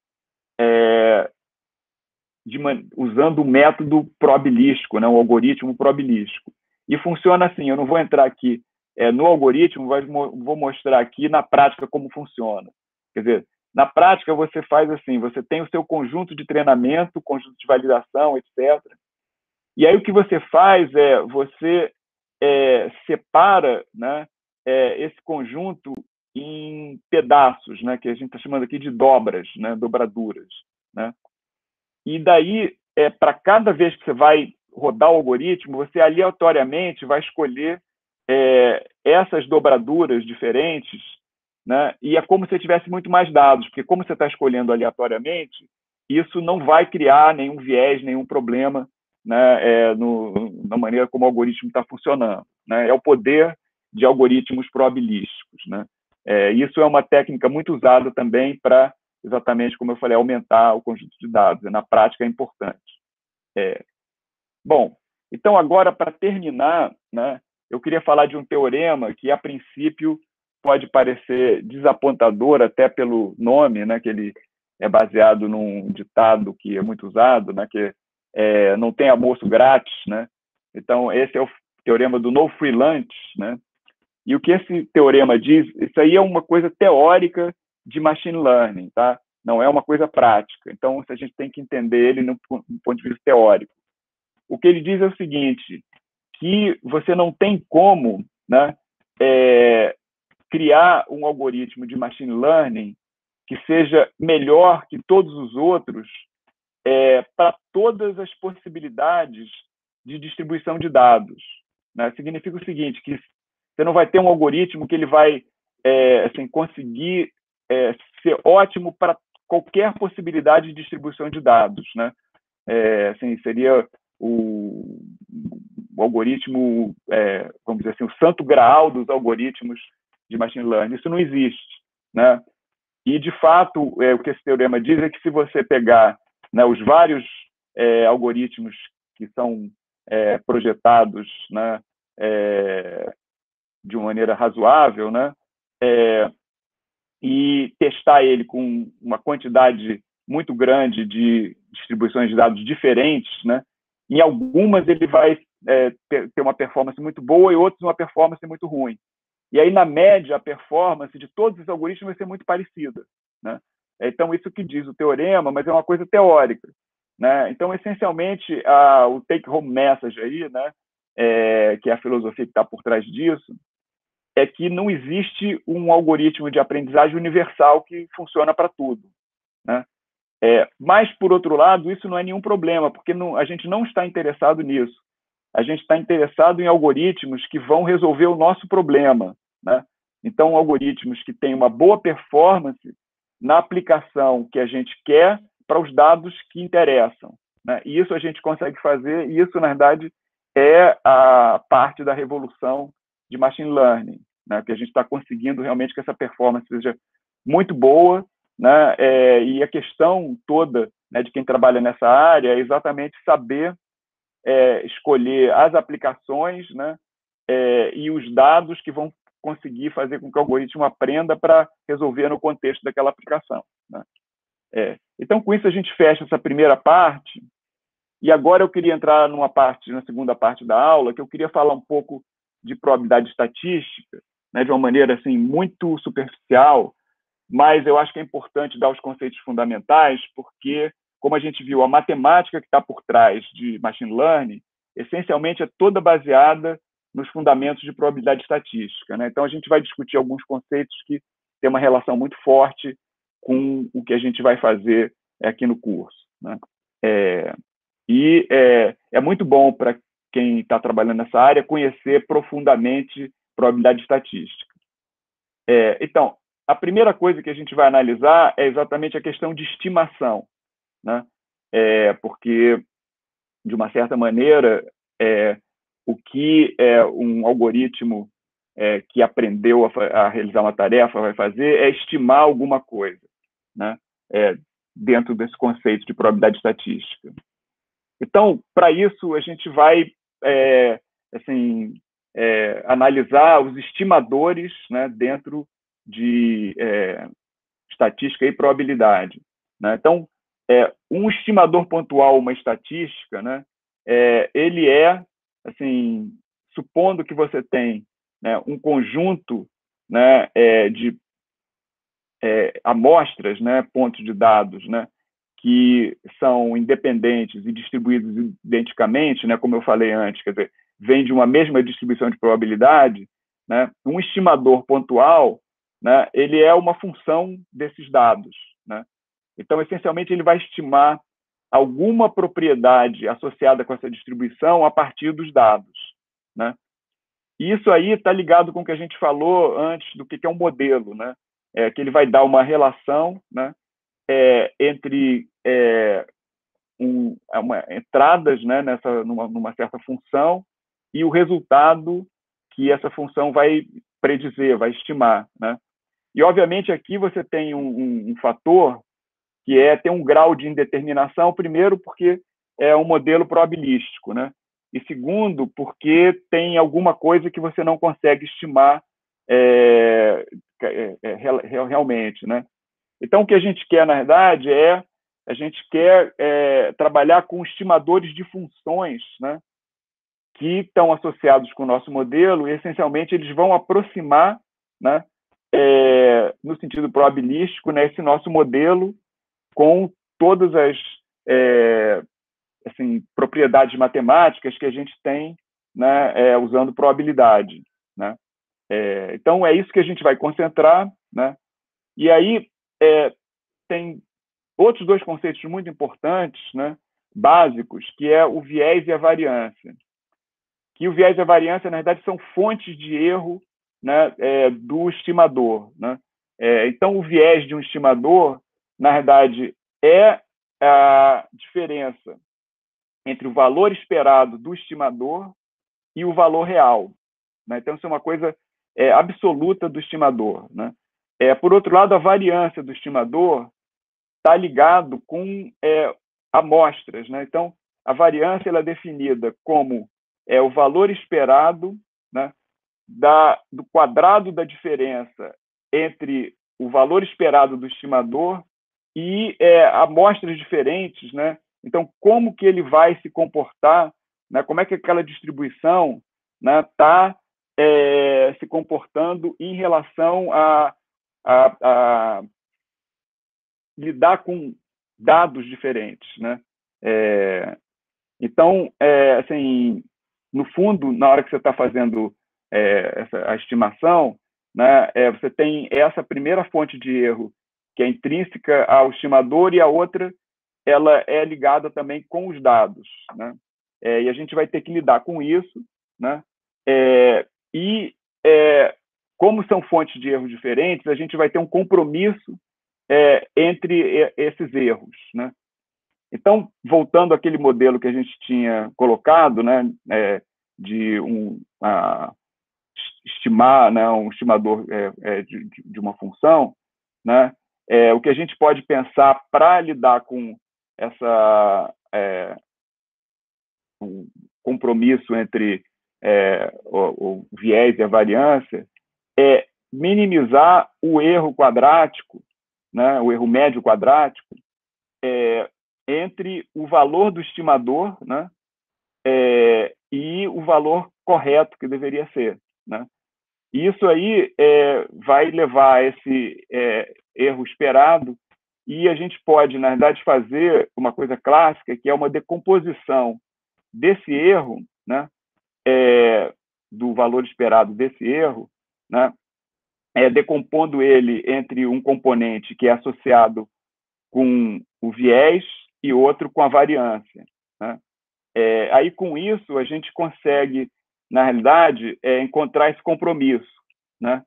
usando o método probabilístico, né, o algoritmo probabilístico. E funciona assim, eu não vou entrar aqui no algoritmo, vou mostrar aqui na prática como funciona. Quer dizer, na prática você faz assim, você tem o seu conjunto de treinamento, conjunto de validação, etc. E aí o que você faz é, você separa, né, esse conjunto em pedaços, né, que a gente está chamando aqui de dobras, né, dobraduras, né? E daí, para cada vez que você vai rodar o algoritmo, você aleatoriamente vai escolher essas dobraduras diferentes, né? E é como se tivesse muito mais dados, porque como você está escolhendo aleatoriamente, isso não vai criar nenhum viés, nenhum problema, né? Na maneira como o algoritmo está funcionando, né? É o poder de algoritmos probabilísticos, né? Isso é uma técnica muito usada também para, exatamente como eu falei, aumentar o conjunto de dados. Na prática é importante. Bom, então agora, para terminar, né, eu queria falar de um teorema que, a princípio, pode parecer desapontador até pelo nome, né, que ele é baseado num ditado que é muito usado, né, que não tem almoço grátis, né? Então, esse é o teorema do no free lunch, né? E o que esse teorema diz, isso aí é uma coisa teórica de machine learning, tá? Não é uma coisa prática. Então, a gente tem que entender ele no ponto de vista teórico. O que ele diz é o seguinte, que você não tem como, né, criar um algoritmo de machine learning que seja melhor que todos os outros para todas as possibilidades de distribuição de dados, né? Significa o seguinte, que você não vai ter um algoritmo que ele vai assim, conseguir ser ótimo para qualquer possibilidade de distribuição de dados, né? Assim, seria o algoritmo, vamos dizer assim, o santo graal dos algoritmos de machine learning. Isso não existe, né? E, de fato, o que esse teorema diz é que se você pegar, né, os vários algoritmos que são projetados, né, de uma maneira razoável, né, e testar ele com uma quantidade muito grande de distribuições de dados diferentes, né, em algumas ele vai ter uma performance muito boa e outras uma performance muito ruim. E aí, na média, a performance de todos os algoritmos vai ser muito parecida, né? Então, isso que diz o teorema, mas é uma coisa teórica, né? Então, essencialmente, o take-home message aí, né, que é a filosofia que está por trás disso, é que não existe um algoritmo de aprendizagem universal que funciona para tudo, né? Mas, por outro lado, isso não é nenhum problema, porque a gente não está interessado nisso. A gente está interessado em algoritmos que vão resolver o nosso problema, né? Então, algoritmos que têm uma boa performance na aplicação que a gente quer para os dados que interessam, né? E isso a gente consegue fazer, e isso, na verdade, é a parte da revolução de machine learning, né? Que a gente está conseguindo realmente que essa performance seja muito boa, né? E a questão toda, né, de quem trabalha nessa área é exatamente saber escolher as aplicações, né, e os dados que vão conseguir fazer com que o algoritmo aprenda para resolver no contexto daquela aplicação, né? Então, com isso, a gente fecha essa primeira parte, e agora eu queria entrar na segunda parte da aula, que eu queria falar um pouco de probabilidade estatística, né, de uma maneira assim, muito superficial, mas eu acho que é importante dar os conceitos fundamentais, porque, como a gente viu, a matemática que está por trás de machine learning, essencialmente é toda baseada nos fundamentos de probabilidade estatística, né? Então, a gente vai discutir alguns conceitos que têm uma relação muito forte com o que a gente vai fazer aqui no curso, né? É muito bom para quem está trabalhando nessa área conhecer profundamente probabilidade estatística. Então, a primeira coisa que a gente vai analisar é exatamente a questão de estimação, né? Porque, de uma certa maneira, o que um algoritmo que aprendeu a realizar uma tarefa vai fazer é estimar alguma coisa, né? Dentro desse conceito de probabilidade estatística. Então, para isso, a gente vai assim, analisar os estimadores, né, dentro de estatística e probabilidade, né? Então, um estimador pontual, uma estatística, né, ele assim, supondo que você tem né, um conjunto, né, de amostras, né, pontos de dados, né, que são independentes e distribuídos identicamente, né, como eu falei antes, quer dizer, vem de uma mesma distribuição de probabilidade, né, um estimador pontual, né, ele é uma função desses dados, né? Então, essencialmente, ele vai estimar alguma propriedade associada com essa distribuição a partir dos dados, né? E isso aí está ligado com o que a gente falou antes do que é um modelo, né? Que ele vai dar uma relação, né, entre entradas, né, numa certa função e o resultado que essa função vai predizer, vai estimar, né? E, obviamente, aqui você tem um fator que tem um grau de indeterminação, primeiro, porque é um modelo probabilístico, né? E, segundo, porque tem alguma coisa que você não consegue estimar realmente, né? Então, o que a gente quer, na verdade, a gente quer trabalhar com estimadores de funções, né, que estão associados com o nosso modelo e, essencialmente, eles vão aproximar, né, no sentido probabilístico, né, esse nosso modelo com todas as assim, propriedades matemáticas que a gente tem, né, usando probabilidade, né? Então, é isso que a gente vai concentrar, né? E aí tem outros dois conceitos muito importantes, né, básicos, que é o viés e a variância. Que o viés e a variância, na verdade, são fontes de erro, né, do estimador, né? Então, o viés de um estimador, na verdade, é a diferença entre o valor esperado do estimador e o valor real, né? Então, isso é uma coisa absoluta do estimador, né? Por outro lado, a variância do estimador está ligado com amostras, né? Então, a variância ela é definida como o valor esperado, né, do quadrado da diferença entre o valor esperado do estimador e amostras diferentes, né? Então, como que ele vai se comportar, né? Como é que aquela distribuição está se comportando em relação a lidar com dados diferentes, né? Então, assim, no fundo, na hora que você está fazendo a estimação, né, você tem essa primeira fonte de erro que é intrínseca ao estimador e a outra ela é ligada também com os dados, né? E a gente vai ter que lidar com isso, né? E como são fontes de erros diferentes, a gente vai ter um compromisso entre esses erros, né? Então, voltando àquele modelo que a gente tinha colocado, né, de estimar, né, um estimador de uma função, né, o que a gente pode pensar para lidar com um compromisso entre o viés e a variância é minimizar o erro quadrático, né, o erro médio quadrático, entre o valor do estimador, né, e o valor correto que deveria ser, né? Isso aí vai levar a esse erro esperado e a gente pode, na verdade, fazer uma coisa clássica, que é uma decomposição desse erro, né, do valor esperado desse erro, né, decompondo ele entre um componente que é associado com o viés e outro com a variância, né? Aí, com isso, a gente consegue, na realidade, encontrar esse compromisso, né?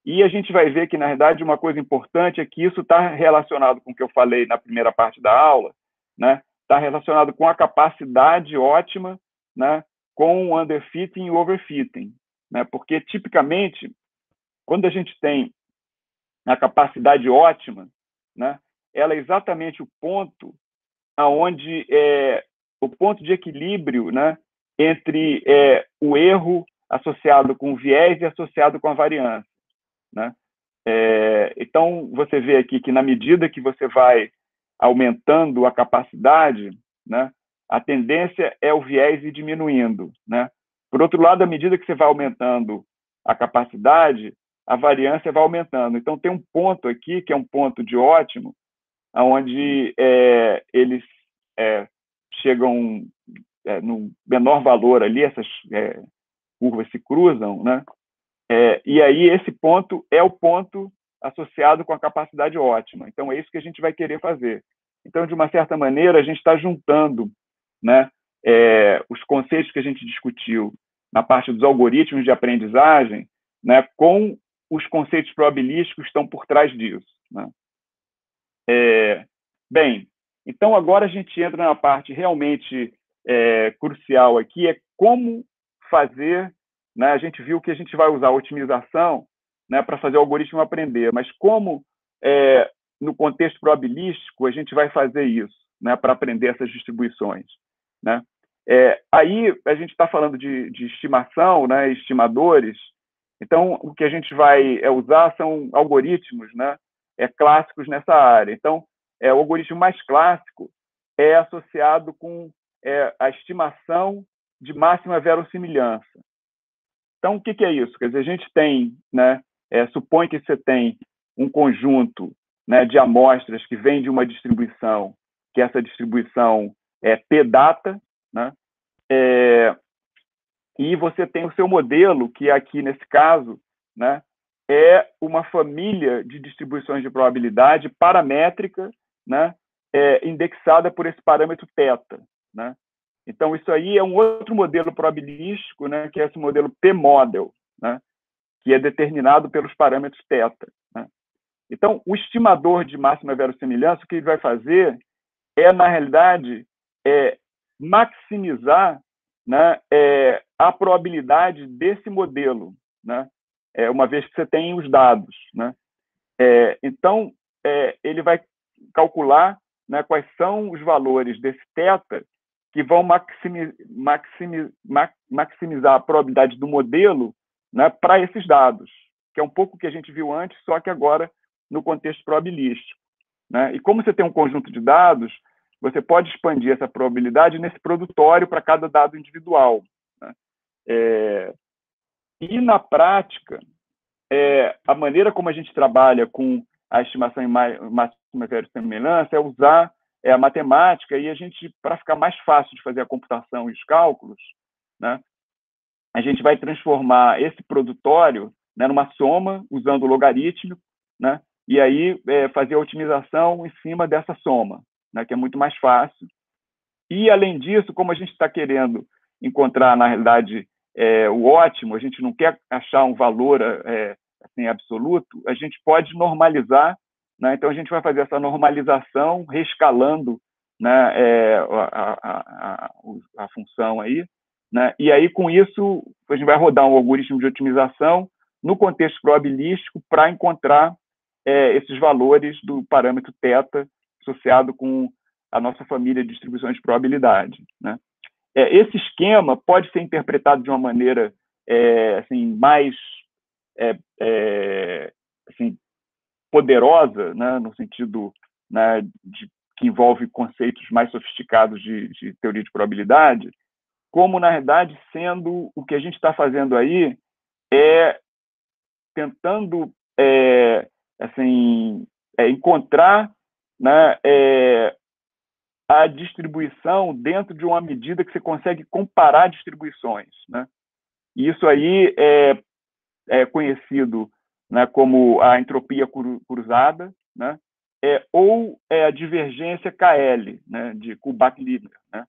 E a gente vai ver que, na verdade, uma coisa importante é que isso está relacionado com o que eu falei na primeira parte da aula, né? Está relacionado com a capacidade ótima, né, com o underfitting e o overfitting, né? Porque, tipicamente, quando a gente tem a capacidade ótima, né, ela é exatamente o ponto aonde o ponto de equilíbrio, né, entre o erro associado com o viés e associado com a variância, né? Então, você vê aqui que, na medida que você vai aumentando a capacidade, né, a tendência é o viés ir diminuindo, né? Por outro lado, à medida que você vai aumentando a capacidade, a variância vai aumentando. Então, tem um ponto aqui, que é um ponto de ótimo, onde eles chegam no menor valor ali, essas curvas se cruzam, né? E aí esse ponto é o ponto associado com a capacidade ótima. Então, é isso que a gente vai querer fazer. Então, de uma certa maneira, a gente está juntando, né, os conceitos que a gente discutiu na parte dos algoritmos de aprendizagem, né, com os conceitos probabilísticos que estão por trás disso, né? Bem, então agora a gente entra na parte realmente crucial aqui, é como fazer, né? A gente viu que a gente vai usar a otimização, né, para fazer o algoritmo aprender, mas como, no contexto probabilístico, a gente vai fazer isso, né, para aprender essas distribuições, né? Aí a gente está falando de estimação, né, estimadores. Então, o que a gente vai usar são algoritmos, né, clássicos nessa área. Então, o algoritmo mais clássico é associado com a estimação de máxima verossimilhança. Então, o que é isso? Quer dizer, a gente tem, né, supõe que você tem um conjunto, né, de amostras que vem de uma distribuição, que essa distribuição é p-data, né, e você tem o seu modelo, que aqui nesse caso, né, é uma família de distribuições de probabilidade paramétrica, né, indexada por esse parâmetro θ, né? Então, isso aí é um outro modelo probabilístico, né, que é esse modelo p-model, né, que é determinado pelos parâmetros θ, né? Então, o estimador de máxima verossimilhança, o que ele vai fazer na realidade, maximizar, né, a probabilidade desse modelo, né, uma vez que você tem os dados, né? Então, ele vai calcular, né, quais são os valores desse θ que vão maximizar a probabilidade do modelo, né, para esses dados, que é um pouco o que a gente viu antes, só que agora no contexto probabilístico, né? E como você tem um conjunto de dados, você pode expandir essa probabilidade nesse produtório para cada dado individual, né? E, na prática, a maneira como a gente trabalha com a estimação em máxima verossimilhança é usar a matemática e a gente, para ficar mais fácil de fazer a computação e os cálculos, né, a gente vai transformar esse produtório, né, numa soma, usando o logaritmo, né, e aí fazer a otimização em cima dessa soma, né, que é muito mais fácil. E, além disso, como a gente está querendo encontrar, na realidade, o ótimo, a gente não quer achar um valor assim, absoluto, a gente pode normalizar, né? Então, a gente vai fazer essa normalização, rescalando, né, a função aí, né? E aí, com isso, a gente vai rodar um algoritmo de otimização no contexto probabilístico para encontrar esses valores do parâmetro θ associado com a nossa família de distribuições de probabilidade, né? Esse esquema pode ser interpretado de uma maneira assim, mais assim, poderosa, né, no sentido, né, que envolve conceitos mais sofisticados de teoria de probabilidade, como, na verdade, sendo o que a gente está fazendo aí tentando assim, encontrar, né, a distribuição dentro de uma medida que você consegue comparar distribuições, né? E isso aí é conhecido, né, como a entropia cruzada, né? Ou a divergência KL, né, de Kullback-Leibniz, né?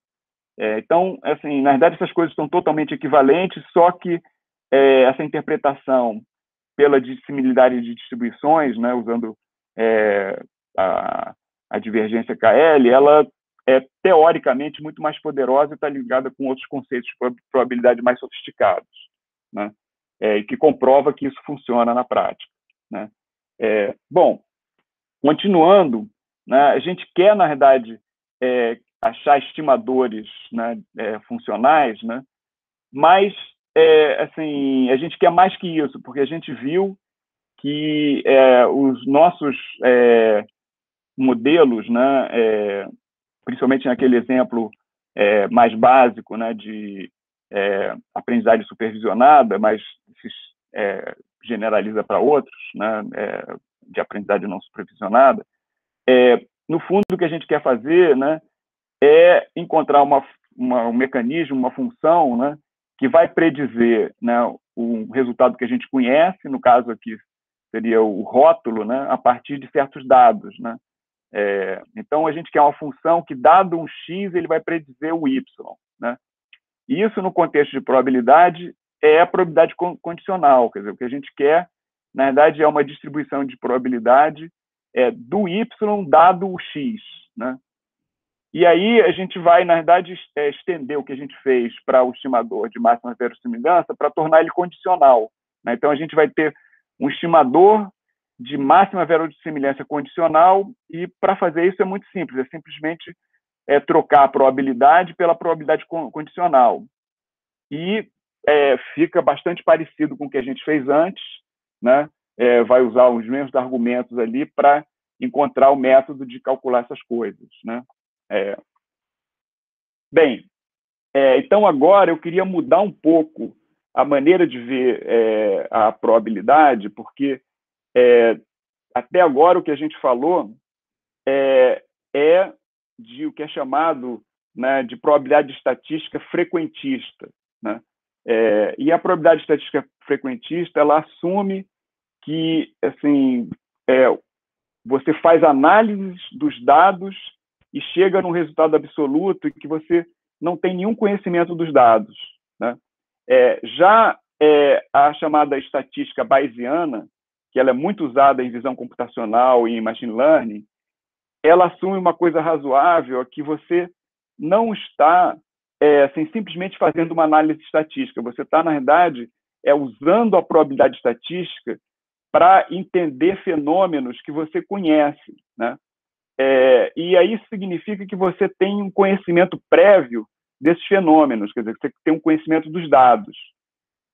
Então, assim, na verdade, essas coisas são totalmente equivalentes, só que essa interpretação pela dissimilidade de distribuições, né, usando a divergência KL, ela é teoricamente muito mais poderosa e está ligada com outros conceitos de probabilidade mais sofisticados, né? E que comprova que isso funciona na prática, né? Bom, continuando, né, a gente quer, na verdade, achar estimadores, né, funcionais, né? Mas assim, a gente quer mais que isso, porque a gente viu que os nossos modelos, né, principalmente naquele exemplo mais básico, né, de aprendizagem supervisionada, mas esses generaliza para outros, né, de aprendizagem não supervisionada, no fundo, o que a gente quer fazer, né, é encontrar um mecanismo, uma função, né, que vai predizer, né, o resultado que a gente conhece, no caso aqui seria o rótulo, né, a partir de certos dados, né. Então, a gente quer uma função que, dado um x, ele vai predizer o y, né. E isso, no contexto de probabilidade, é a probabilidade condicional, quer dizer, o que a gente quer, na verdade, é uma distribuição de probabilidade do y dado o x, né. E aí a gente vai, na verdade, estender o que a gente fez para o estimador de máxima verossimilhança para tornar ele condicional, né? Então, a gente vai ter um estimador de máxima verossimilhança condicional e, para fazer isso, é muito simples, é simplesmente trocar a probabilidade pela probabilidade condicional. E fica bastante parecido com o que a gente fez antes, né? Vai usar os mesmos argumentos ali para encontrar o método de calcular essas coisas, né? Bem, então agora eu queria mudar um pouco a maneira de ver a probabilidade, porque até agora o que a gente falou é de o que é chamado, né, de probabilidade estatística frequentista, né? E a probabilidade estatística frequentista, ela assume que, assim, você faz análises dos dados e chega num resultado absoluto e que você não tem nenhum conhecimento dos dados, né? Já a chamada estatística bayesiana, que ela é muito usada em visão computacional e em machine learning, ela assume uma coisa razoável, que você não está assim, simplesmente fazendo uma análise estatística, você está, na verdade, usando a probabilidade estatística para entender fenômenos que você conhece, né? E aí isso significa que você tem um conhecimento prévio desses fenômenos, quer dizer, você tem um conhecimento dos dados.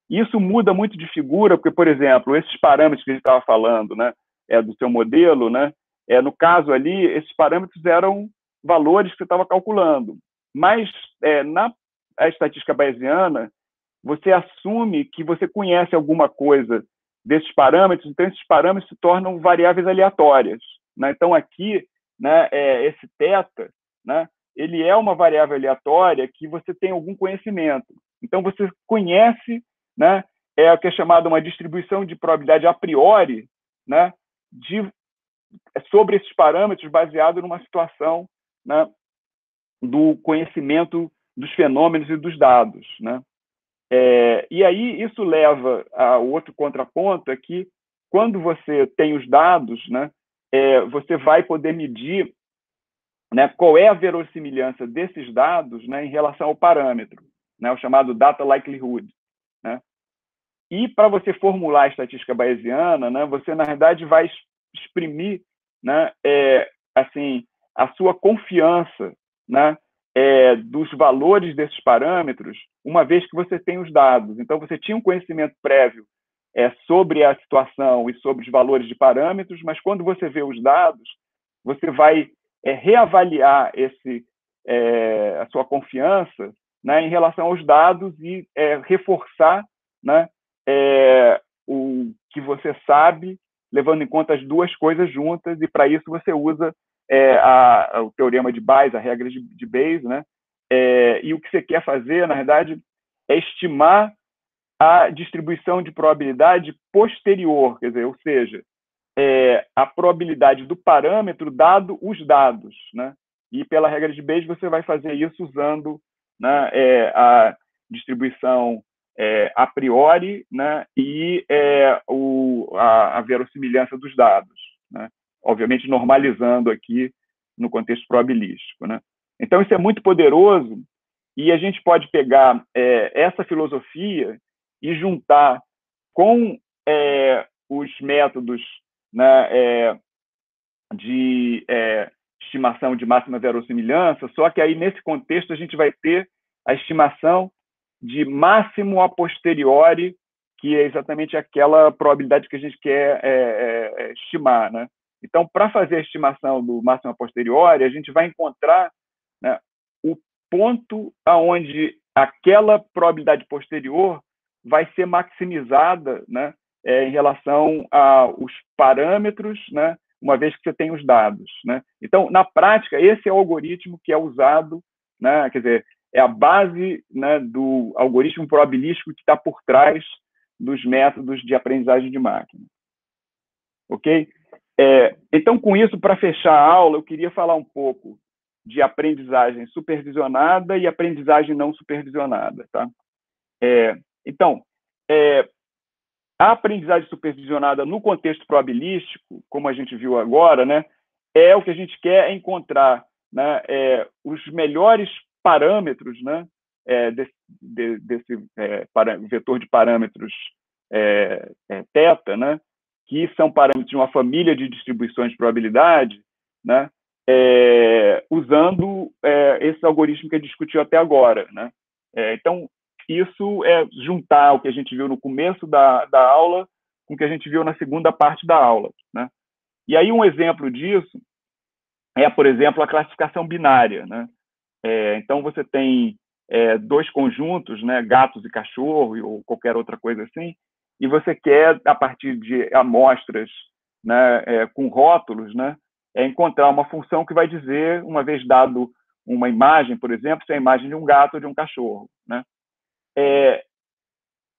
Isso muda muito de figura, porque, por exemplo, esses parâmetros que a gente estava falando, né, do seu modelo, né, no caso ali, esses parâmetros eram valores que você estava calculando. Mas na estatística bayesiana, você assume que você conhece alguma coisa desses parâmetros, então esses parâmetros se tornam variáveis aleatórias, né? Então aqui, né, esse θ, né, ele é uma variável aleatória que você tem algum conhecimento. Então você conhece, né, o que é chamado uma distribuição de probabilidade a priori, né, sobre esses parâmetros baseado numa situação, né, do conhecimento dos fenômenos e dos dados, né? E aí isso leva a outro contraponto, é que quando você tem os dados, né, você vai poder medir, né, qual é a verossimilhança desses dados, né, em relação ao parâmetro, né, o chamado data likelihood, né? E para você formular a estatística bayesiana, né, você, na verdade, vai exprimir, né, assim, a sua confiança, né, dos valores desses parâmetros, uma vez que você tem os dados. Então, você tinha um conhecimento prévio sobre a situação e sobre os valores de parâmetros, mas quando você vê os dados, você vai reavaliar a sua confiança, né, em relação aos dados e reforçar, né, o que você sabe, levando em conta as duas coisas juntas, e para isso você usa o teorema de Bayes, a regra de Bayes, né? E o que você quer fazer, na verdade, é estimar a distribuição de probabilidade posterior, quer dizer, ou seja, a probabilidade do parâmetro dado os dados, né? E pela regra de Bayes você vai fazer isso usando, né, a distribuição a priori, né, e a verossimilhança dos dados, né? Obviamente normalizando aqui no contexto probabilístico, né? Então isso é muito poderoso e a gente pode pegar essa filosofia e juntar com os métodos, né, de estimação de máxima verossimilhança, só que aí nesse contexto a gente vai ter a estimação de máximo a posteriori, que é exatamente aquela probabilidade que a gente quer estimar, né? Então, para fazer a estimação do máximo a posteriori, a gente vai encontrar, né, o ponto aonde aquela probabilidade posterior vai ser maximizada, né, em relação aos parâmetros, né, uma vez que você tem os dados, né? Então, na prática, esse é o algoritmo que é usado, né, quer dizer, é a base, né, do algoritmo probabilístico que está por trás dos métodos de aprendizagem de máquina. Ok? Então, com isso, para fechar a aula, eu queria falar um pouco de aprendizagem supervisionada e aprendizagem não supervisionada. Tá? Então, a aprendizagem supervisionada no contexto probabilístico, como a gente viu agora, né, o que a gente quer encontrar, né, os melhores parâmetros, né, desse vetor de parâmetros θ, né, que são parâmetros de uma família de distribuições de probabilidade, né, usando esse algoritmo que a gente discutiu até agora. Né? Então, isso é juntar o que a gente viu no começo da aula com o que a gente viu na segunda parte da aula. Né? E aí um exemplo disso é, por exemplo, a classificação binária. Né? Então, você tem dois conjuntos, né, gatos e cachorro, ou qualquer outra coisa assim, e você quer, a partir de amostras, né, com rótulos, né, encontrar uma função que vai dizer, uma vez dado uma imagem, por exemplo, se é a imagem de um gato ou de um cachorro. Né?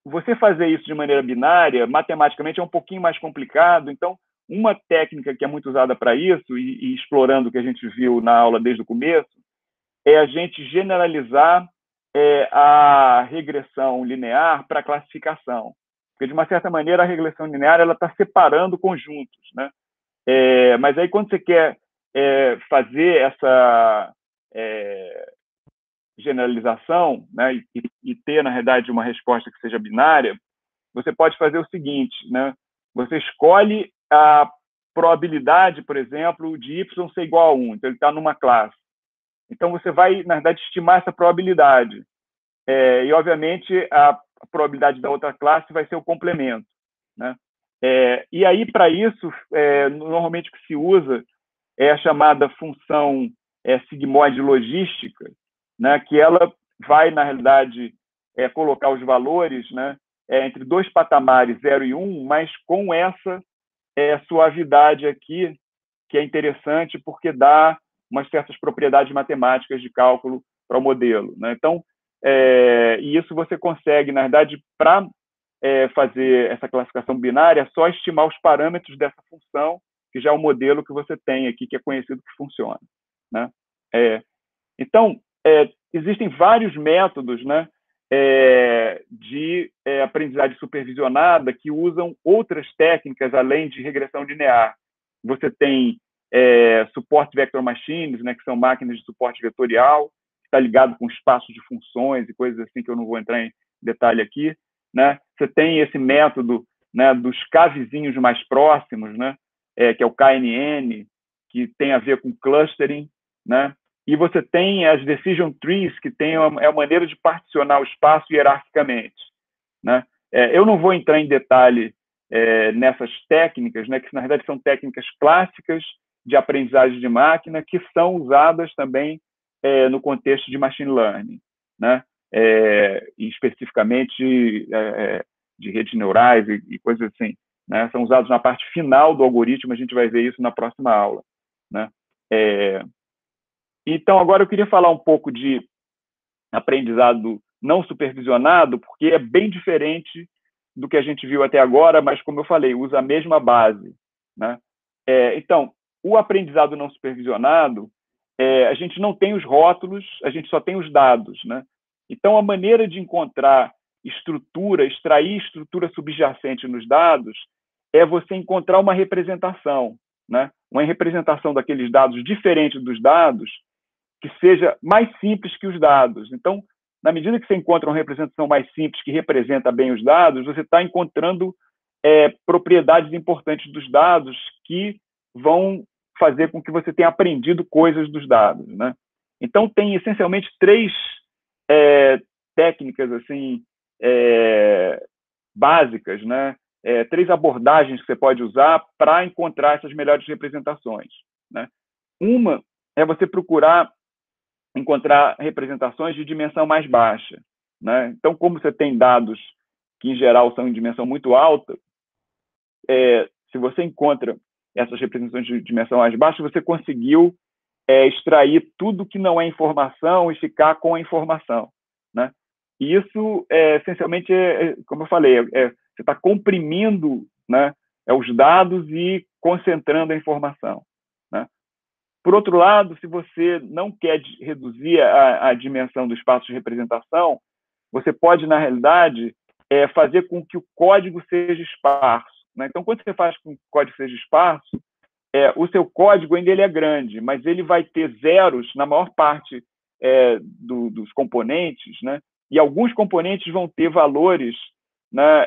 Você fazer isso de maneira binária, matematicamente, é um pouquinho mais complicado. Então, uma técnica que é muito usada para isso, e explorando o que a gente viu na aula desde o começo, é a gente generalizar a regressão linear para a classificação. Porque, de uma certa maneira, a regressão linear está separando conjuntos. Né? Mas aí, quando você quer fazer essa generalização, né, e ter, na realidade, uma resposta que seja binária, você pode fazer o seguinte, né? Você escolhe a probabilidade, por exemplo, de y ser igual a 1. Então, ele está numa classe. Então, você vai, na verdade, estimar essa probabilidade. E, obviamente, a probabilidade da outra classe vai ser o complemento. Né? E aí, para isso, normalmente o que se usa é a chamada função sigmoide logística, né, que ela vai, na realidade, colocar os valores, né, entre dois patamares, 0 e 1, mas com essa suavidade aqui, que é interessante porque dá umas certas propriedades matemáticas de cálculo para o modelo. Né? Então, e isso você consegue, na verdade, para fazer essa classificação binária, é só estimar os parâmetros dessa função, que já é o modelo que você tem aqui, que é conhecido que funciona. Né? Então, existem vários métodos, né, de aprendizagem supervisionada que usam outras técnicas além de regressão linear. Você tem suporte vector machines, né, que são máquinas de suporte vetorial, que está ligado com espaços de funções e coisas assim que eu não vou entrar em detalhe aqui. Né? Você tem esse método, né, dos K-vizinhos mais próximos, né, que é o KNN, que tem a ver com clustering. Né? E você tem as decision trees, que tem a maneira de particionar o espaço hierarquicamente. Né? Eu não vou entrar em detalhe nessas técnicas, né, que na verdade são técnicas clássicas de aprendizagem de máquina, que são usadas também no contexto de machine learning, né? E especificamente de redes neurais e coisas assim. Né? São usados na parte final do algoritmo, a gente vai ver isso na próxima aula. Né? Então, agora eu queria falar um pouco de aprendizado não supervisionado, porque é bem diferente do que a gente viu até agora, mas, como eu falei, usa a mesma base. Né? Então, o aprendizado não supervisionado, a gente não tem os rótulos, a gente só tem os dados. Né? Então, a maneira de encontrar estrutura, extrair estrutura subjacente nos dados, é você encontrar uma representação, né? Uma representação daqueles dados diferente dos dados, que seja mais simples que os dados. Então, na medida que você encontra uma representação mais simples que representa bem os dados, você está encontrando propriedades importantes dos dados que vão fazer com que você tenha aprendido coisas dos dados. Né? Então, tem essencialmente três técnicas assim básicas, né? Três abordagens que você pode usar para encontrar essas melhores representações. Né? Uma é você procurar encontrar representações de dimensão mais baixa. Né? Então, como você tem dados que em geral são em dimensão muito alta, se você encontra essas representações de dimensão mais baixa, você conseguiu extrair tudo que não é informação e ficar com a informação, né? E isso, essencialmente, como eu falei, você está comprimindo, né, os dados e concentrando a informação, né? Por outro lado, se você não quer reduzir a dimensão do espaço de representação, você pode, na realidade, fazer com que o código seja esparso, né? Então, quando você faz com que o código seja esparso, o seu código ainda ele é grande, mas ele vai ter zeros na maior parte dos componentes, né? E alguns componentes vão ter valores, né,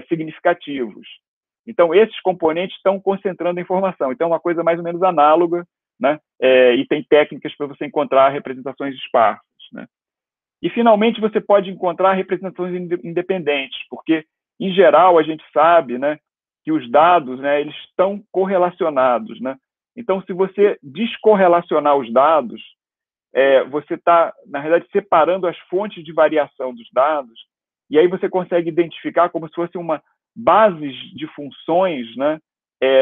significativos. Então, esses componentes estão concentrando a informação. Então, é uma coisa mais ou menos análoga, né? E tem técnicas para você encontrar representações esparsas, né? E, finalmente, você pode encontrar representações independentes, porque, em geral, a gente sabe, né, que os dados, né, eles estão correlacionados, né? Então, se você descorrelacionar os dados, você está, na verdade, separando as fontes de variação dos dados, e aí você consegue identificar como se fosse uma bases de funções, né,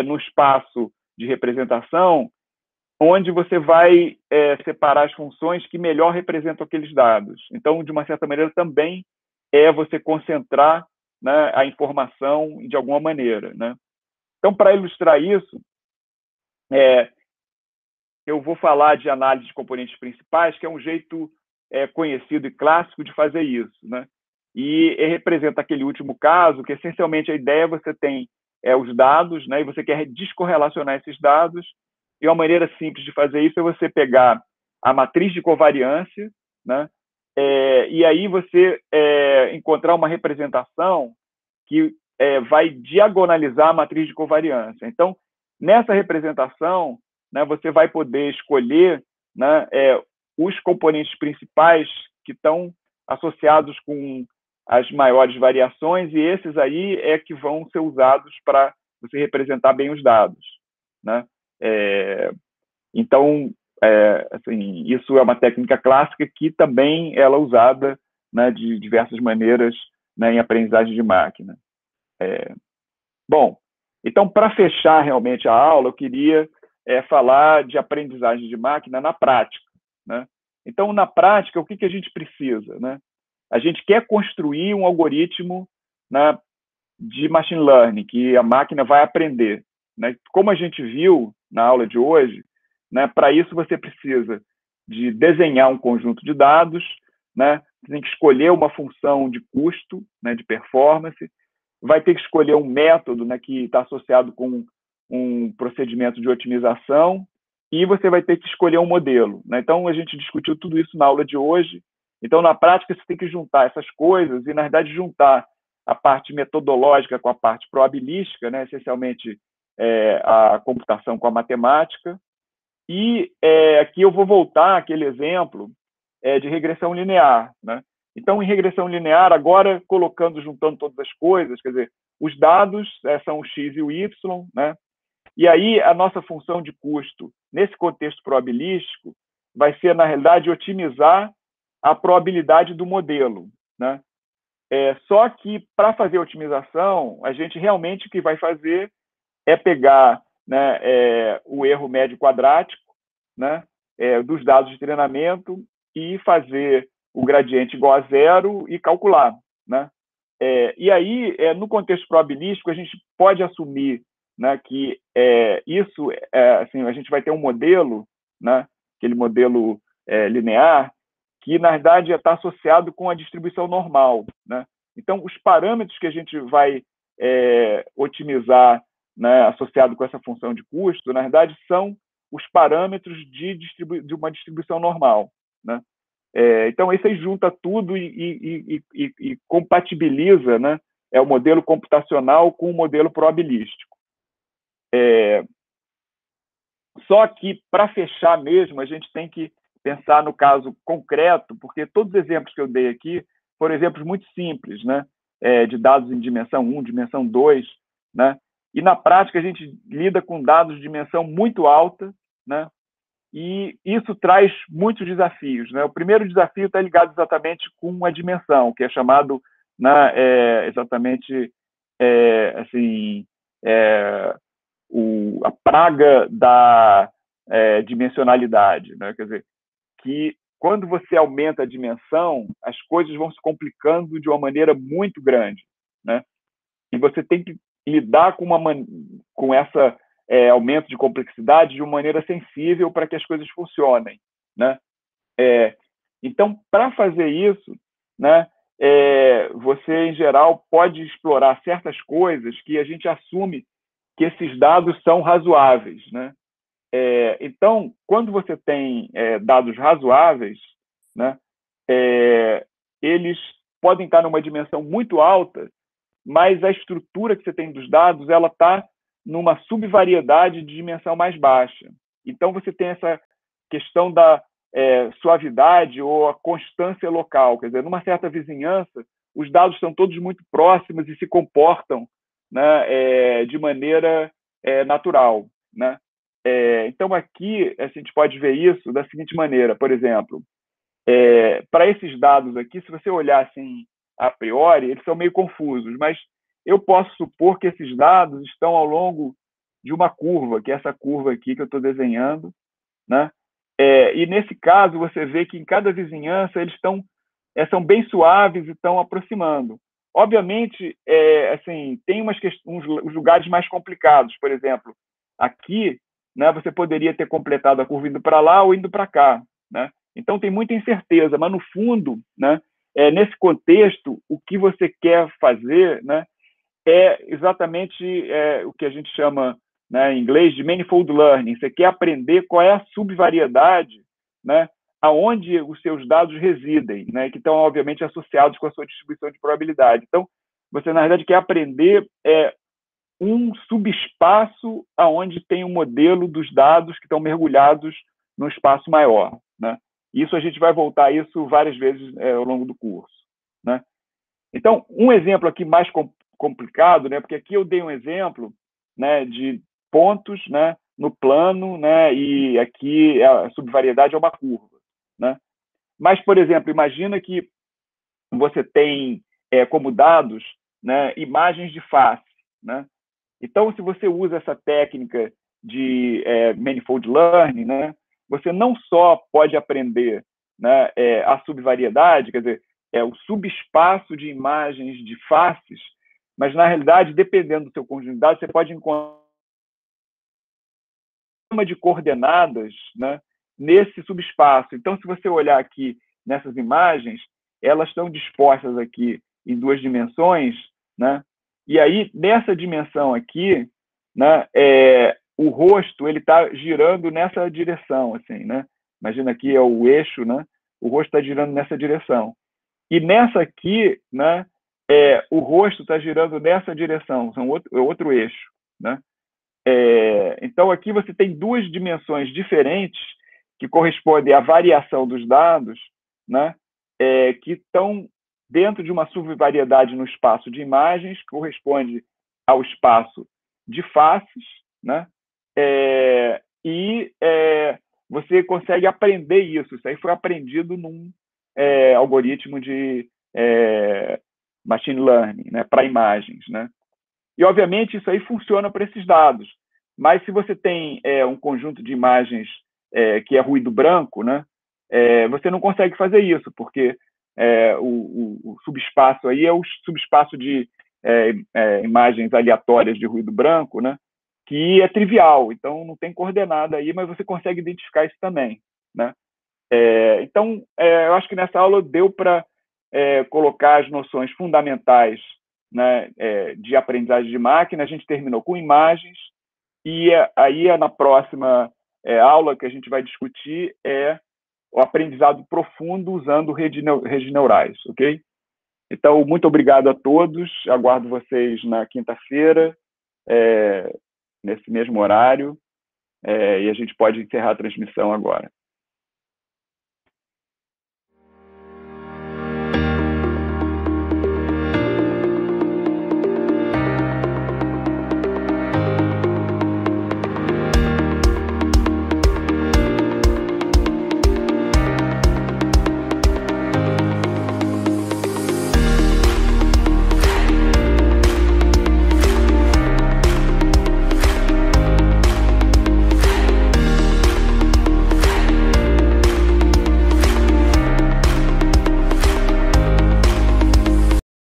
no espaço de representação, onde você vai separar as funções que melhor representam aqueles dados. Então, de uma certa maneira, também você concentrar, né, a informação de alguma maneira, né? Então, para ilustrar isso, eu vou falar de análise de componentes principais, que é um jeito conhecido e clássico de fazer isso, né? E representa aquele último caso, que essencialmente a ideia você tem os dados, né, e você quer descorrelacionar esses dados, e uma maneira simples de fazer isso é você pegar a matriz de covariância, né, e aí você encontrar uma representação que vai diagonalizar a matriz de covariância. Então, nessa representação, né, você vai poder escolher, né, os componentes principais que estão associados com as maiores variações, e esses aí que vão ser usados para você representar bem os dados, né? Então, assim, isso é uma técnica clássica que também ela é usada, né, de diversas maneiras, né, em aprendizagem de máquina. Bom, então, para fechar realmente a aula, eu queria falar de aprendizagem de máquina na prática, né? Então, na prática, o que a gente precisa, né? A gente quer construir um algoritmo, né, de machine learning, que a máquina vai aprender, né? Como a gente viu na aula de hoje, né, para isso você precisa de desenhar um conjunto de dados, né? Você tem que escolher uma função de custo, né, de performance, vai ter que escolher um método, né, que está associado com um procedimento de otimização, e você vai ter que escolher um modelo, né? Então, a gente discutiu tudo isso na aula de hoje. Então, na prática, você tem que juntar essas coisas e, na verdade, juntar a parte metodológica com a parte probabilística, né? Essencialmente a computação com a matemática. E aqui eu vou voltar àquele exemplo de regressão linear, né? Então, em regressão linear, agora juntando todas as coisas, quer dizer, os dados são o x e o y, né? E aí a nossa função de custo, nesse contexto probabilístico, vai ser, na realidade, otimizar a probabilidade do modelo, né? Só que, para fazer a otimização, a gente realmente o que vai fazer é pegar, né, o erro médio quadrático, né, dos dados de treinamento e fazer o gradiente igual a zero e calcular, né? E aí, no contexto probabilístico, a gente pode assumir, né, que isso, assim, a gente vai ter um modelo, né, aquele modelo linear, que, na verdade, está associado com a distribuição normal, né? Então, os parâmetros que a gente vai otimizar, né, associado com essa função de custo, na verdade, são os parâmetros de uma distribuição normal, né? Então, isso aí junta tudo e compatibiliza, né, o modelo computacional com o modelo probabilístico. Só que, para fechar mesmo, a gente tem que pensar no caso concreto, porque todos os exemplos que eu dei aqui foram exemplos muito simples, né, de dados em dimensão 1, dimensão 2, né? E, na prática, a gente lida com dados de dimensão muito alta, né? E isso traz muitos desafios, né? O primeiro desafio está ligado exatamente com a dimensão, que é chamado né, exatamente assim, a praga da dimensionalidade, né? Quer dizer, que quando você aumenta a dimensão, as coisas vão se complicando de uma maneira muito grande, né? E você tem que lidar com essa aumento de complexidade de uma maneira sensível para que as coisas funcionem, né? Então, para fazer isso, né, você, em geral, pode explorar certas coisas que a gente assume que esses dados são razoáveis, né? Então, quando você tem dados razoáveis, né, eles podem estar numa dimensão muito alta, mas a estrutura que você tem dos dados ela está numa subvariedade de dimensão mais baixa. Então, você tem essa questão da suavidade ou a constância local. Quer dizer, numa certa vizinhança, os dados são todos muito próximos e se comportam, né, de maneira natural, né? Então, aqui, a gente pode ver isso da seguinte maneira. Por exemplo, para esses dados aqui, se você olhar assim a priori, eles são meio confusos, mas eu posso supor que esses dados estão ao longo de uma curva, que é essa curva aqui que eu estou desenhando, né? E nesse caso, você vê que em cada vizinhança eles são bem suaves e estão aproximando. Obviamente, assim, tem uns lugares mais complicados. Por exemplo, aqui, né, você poderia ter completado a curva indo para lá ou indo para cá, né? Então tem muita incerteza, mas no fundo, né, nesse contexto, o que você quer fazer, né, é exatamente o que a gente chama, né, em inglês de manifold learning. Você quer aprender qual é a subvariedade, né, aonde os seus dados residem, né, que estão obviamente associados com a sua distribuição de probabilidade. Então, você na verdade quer aprender um subespaço aonde tem um modelo dos dados que estão mergulhados no espaço maior, né? Isso a gente vai voltar a isso várias vezes ao longo do curso, né? Então, um exemplo aqui mais complicado, né? Porque aqui eu dei um exemplo, né, de pontos, né, no plano, né, e aqui a subvariedade é uma curva, né? Mas, por exemplo, imagina que você tem como dados, né, imagens de face, né? Então, se você usa essa técnica de manifold learning, né, você não só pode aprender, né, a subvariedade, quer dizer, o subespaço de imagens de faces, mas, na realidade, dependendo do seu conjunto de dados, você pode encontrar uma de coordenadas, né, nesse subespaço. Então, se você olhar aqui nessas imagens, elas estão dispostas aqui em duas dimensões, né? E aí, nessa dimensão aqui, né, o rosto ele está girando nessa direção, assim, né? Imagina aqui é o eixo, né? O rosto está girando nessa direção. E nessa aqui, né, o rosto está girando nessa direção, são outro eixo, né? Então, aqui você tem duas dimensões diferentes que correspondem à variação dos dados, né, que estão dentro de uma subvariedade no espaço de imagens, que corresponde ao espaço de faces, né, e você consegue aprender isso. Isso aí foi aprendido num algoritmo de machine learning, né, para imagens, né? E, obviamente, isso aí funciona para esses dados. Mas se você tem um conjunto de imagens que é ruído branco, né, você não consegue fazer isso, porque o subespaço aí é o subespaço de imagens aleatórias de ruído branco, né, que é trivial. Então, não tem coordenada aí, mas você consegue identificar isso também, né? Então, eu acho que nessa aula deu para colocar as noções fundamentais, né, de aprendizagem de máquina. A gente terminou com imagens, e aí na próxima aula que a gente vai discutir é o aprendizado profundo usando redes neurais, ok? Então, muito obrigado a todos, aguardo vocês na quinta-feira, nesse mesmo horário, e a gente pode encerrar a transmissão agora.